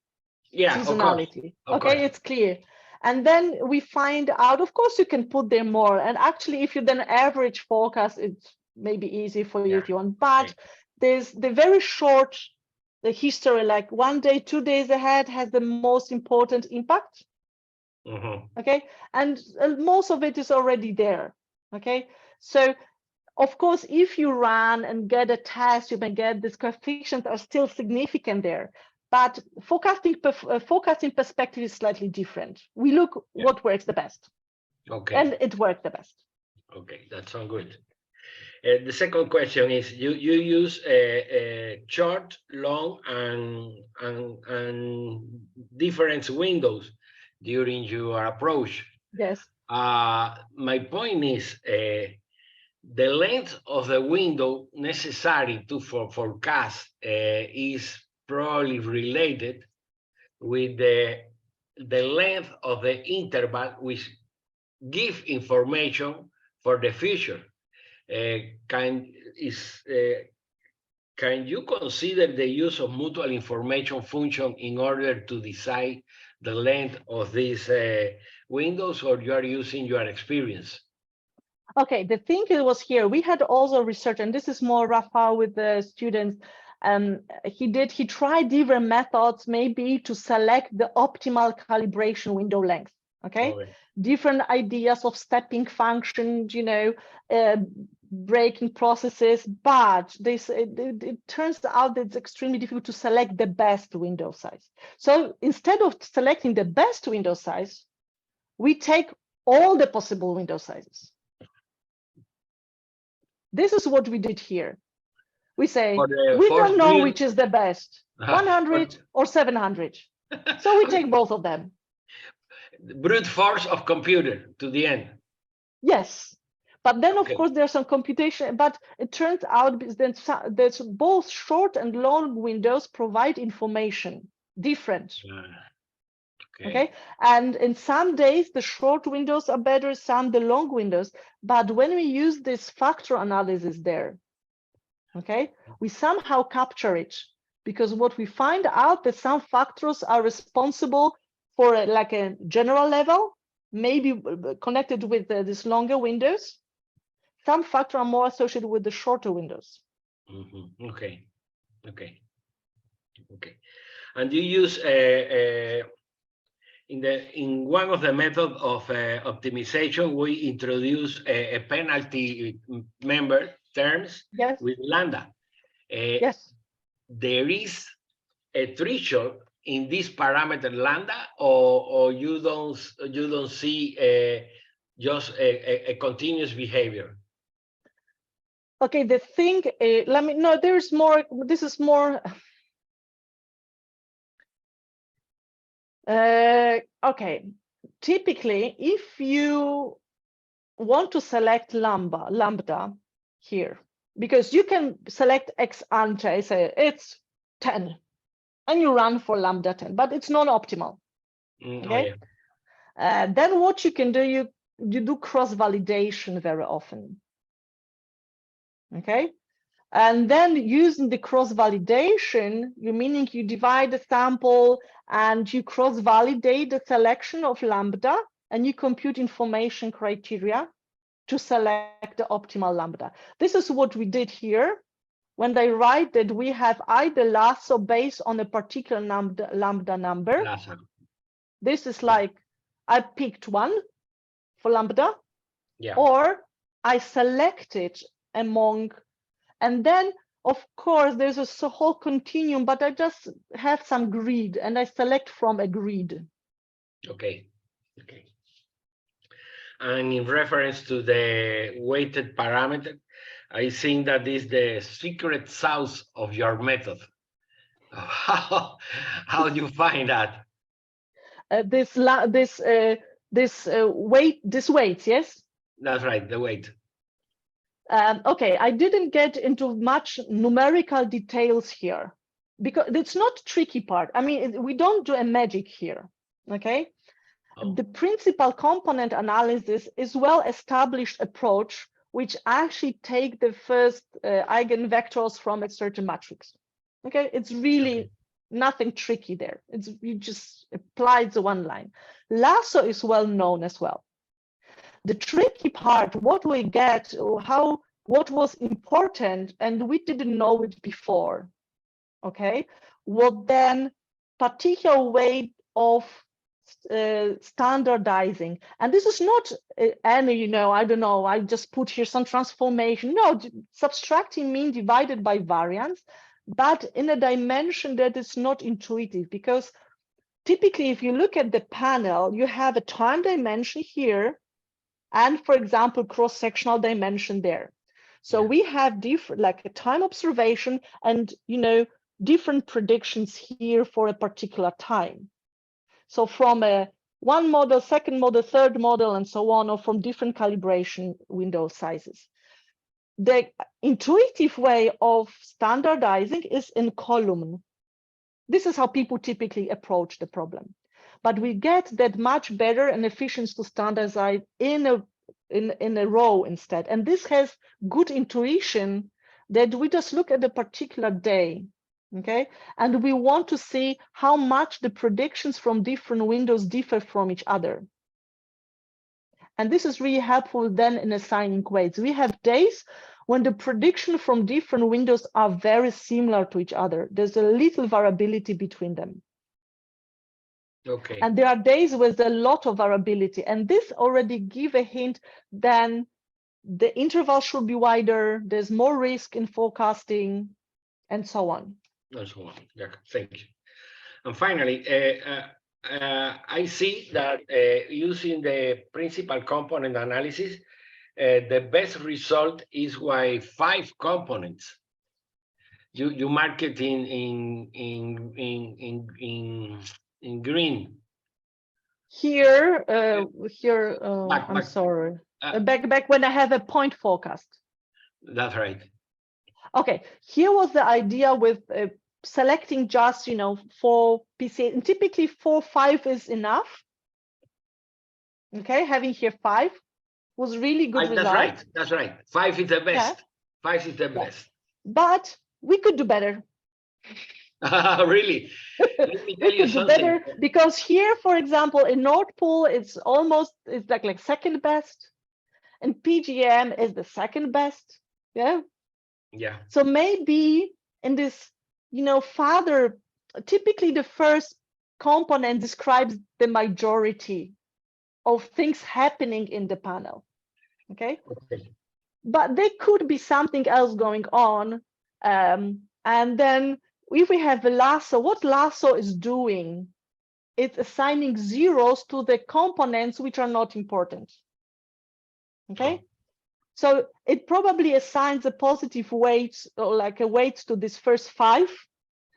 seasonality. Okay, it's clear. And then we find out, of course, you can put there more. And actually, if you then average forecast, it's maybe easy for you if you want. But there's the very short the history, like 1 day, 2 days ahead has the most important impact. Okay, and most of it is already there. Okay, so of course, if you run and get a test, you may get these coefficients are still significant there. But forecasting perspective is slightly different. We look what works the best. Okay. And it worked the best. Okay, that sounds good. The second question is you use short, long, and different windows during your approach. Yes. My point is the length of the window necessary for forecast is probably related with the length of the interval which give information for the future. Can you consider the use of mutual information function in order to decide the length of these windows, or you are using your experience? Okay, the thing it was here, we had also research, and this is more Rafael with the students. He tried different methods maybe to select the optimal calibration window length. Okay, different ideas of stepping functions, you know, breaking processes, but it turns out that it's extremely difficult to select the best window size. So instead of selecting the best window size, we take all the possible window sizes. This is what we did here. We say, we don't know which is the best, 100 or 700. So we take both of them. Brute force of computer to the end. Yes. But then, of course, there's some computation, but it turns out that both short and long windows provide information different. Okay. And in some days, the short windows are better, some the long windows. But when we use this factor analysis there, okay, we somehow capture it, because what we find out that some factors are responsible for like a general level, maybe connected with these longer windows. Some factors are more associated with the shorter windows. Okay. And you use in one of the methods of optimization, we introduce a penalty member terms with lambda. Yes. There is a threshold in this parameter lambda, or you don't see just a continuous behavior? Okay, the thing, there's more, this is more, okay. Typically, if you want to select lambda here, because you can select ex ante, say it's 10, and you run for lambda 10, but it's non-optimal. Okay. Then what you can do, you do cross-validation very often. Okay. And then using the cross-validation, meaning you divide the sample and you cross-validate the selection of lambda, and you compute information criteria to select the optimal lambda. This is what we did here. When they write that we have either lasso based on a particular lambda number. Lasso. This is like, I picked one for lambda, yeah, or I selected among, and then of course there's a whole continuum, but I just have some grid and I select from a grid. Okay. And in reference to the weighted parameter, I think that is the secret sauce of your method. How do you find that? This weight, yes? That's right, the weight. Okay, I didn't get into much numerical details here because it's not tricky part. I mean, we don't do a magic here, okay? Oh. The principal component analysis is well-established approach, which actually take the first eigenvectors from a certain matrix. Okay, it's really nothing tricky there. You just apply the one line. Lasso is well known as well. The tricky part, what we get, what was important, and we didn't know it before, okay, what then particular way of standardizing. And this is not any, I don't know, I just put here some transformation. No, subtracting mean divided by variance, but in a dimension that is not intuitive, because typically if you look at the panel, you have a time dimension here, and for example, cross-sectional dimension there. So we have different, like a time observation and, different predictions here for a particular time. So from one model, second model, third model, and so on, or from different calibration window sizes. The intuitive way of standardizing is in column. This is how people typically approach the problem. But we get that much better and efficient to standardize in a row instead. And this has good intuition that we just look at a particular day, okay? And we want to see how much the predictions from different windows differ from each other. And this is really helpful then in assigning weights. We have days when the prediction from different windows are very similar to each other. There's a little variability between them. Okay. And there are days with a lot of variability, and this already give a hint then the interval should be wider, there's more risk in forecasting, and so on. And so on. Yeah, thank you. And finally, I see that using the principal component analysis, the best result is by 5 components. You mark it in green. Here, I'm sorry. Back when I have a point forecast. That's right. Okay, here was the idea with selecting just, 4 PCA, and typically 4, 5 is enough. Okay, having here 5 was really good result. That's right. That's right. 5 is the best. Yeah. 5 is the Yeah. best. But we could do better. Really? Let me tell We you could do something. better because here, for example, in Nord Pool, it's like second best, and PGM is the second best. Yeah. Yeah. So maybe in this, further, typically the first component describes the majority of things happening in the panel. Okay. Okay. But there could be something else going on. And then if we have the lasso, what lasso is doing, it's assigning zeros to the components which are not important. Okay. So it probably assigns a positive weight, or like a weight to this first 5.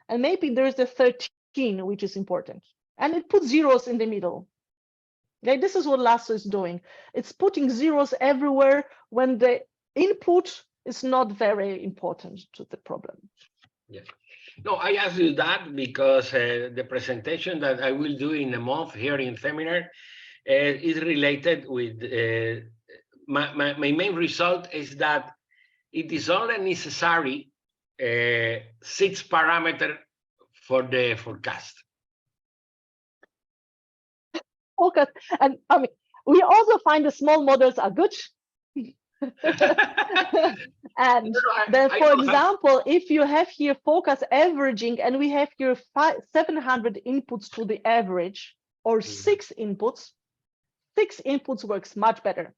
And maybe there's a 13, which is important. And it puts zeros in the middle. Okay, this is what lasso is doing. It's putting zeros everywhere when the input is not very important to the problem. Yeah. No, I asked you that because the presentation that I will do in a month here in seminar is related with my main result is that it is only necessary 6 parameters for the forecast. Okay, and I mean, we also find the small models are good. And then, for example, if you have here focus averaging, and we have here 700 inputs to the average, or 6 inputs, 6 inputs works much better.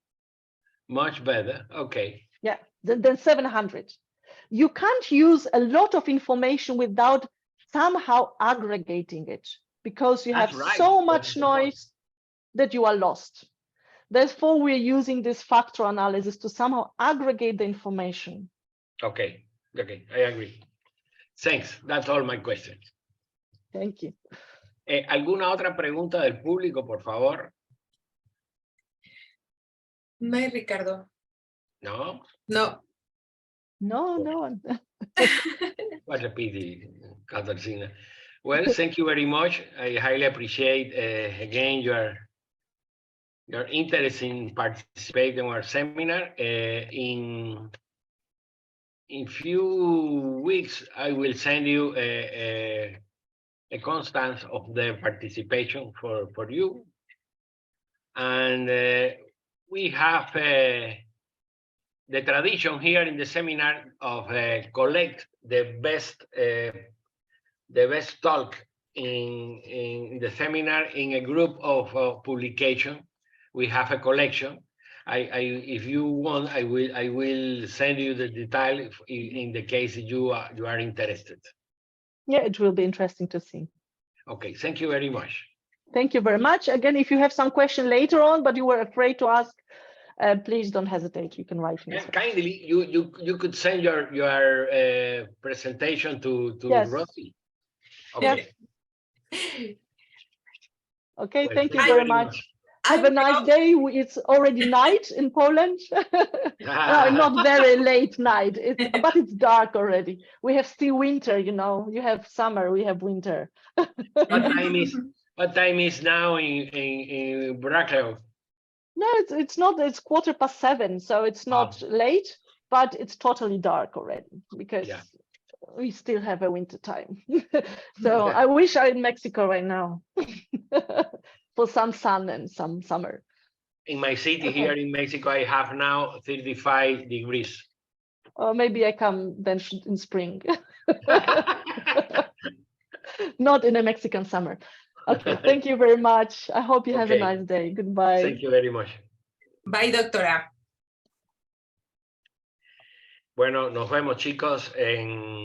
Much better, okay. Yeah, than 700. You can't use a lot of information without somehow aggregating it, because you have so much noise that you are lost. Therefore, we're using this factor analysis to somehow aggregate the information. Okay, okay, I agree. Thanks, that's all my questions. Thank you. ¿Alguna otra pregunta del público, por favor? No hay, Ricardo. No? No. No, no. What a pity, Katarzyna. Well, thank you very much. I highly appreciate, again, your interest in participating in our seminar. In few weeks, I will send you a constance of the participation for you. And we have the tradition here in the seminar of collect the best talk in the seminar in a group of publication. We have a collection. If you want, I will send you the detail in the case you are interested. Yeah, it will be interesting to see. Okay, thank you very much. Thank you very much. Again, if you have some question later on, but you were afraid to ask, please don't hesitate. You can write me. Kindly, you could send your presentation to yes. Rosie. Okay. Yes. Okay, Well, thank you very much. Have a nice day. It's already night in Poland. Not very late night, but it's dark already. We have still winter, You have summer, we have winter. What time is now in Brakel? No, it's not. It's 7:15, so it's not late, but it's totally dark already because we still have a winter time. So I wish I'm in Mexico right now. For some sun and some summer. In my city here in Mexico, I have now 35 degrees. Or maybe I come then in spring. Not in a Mexican summer. Okay, thank you very much. I hope you have a nice day. Goodbye. Thank you very much. Bye, doctora. Bueno, nos vemos, chicos, en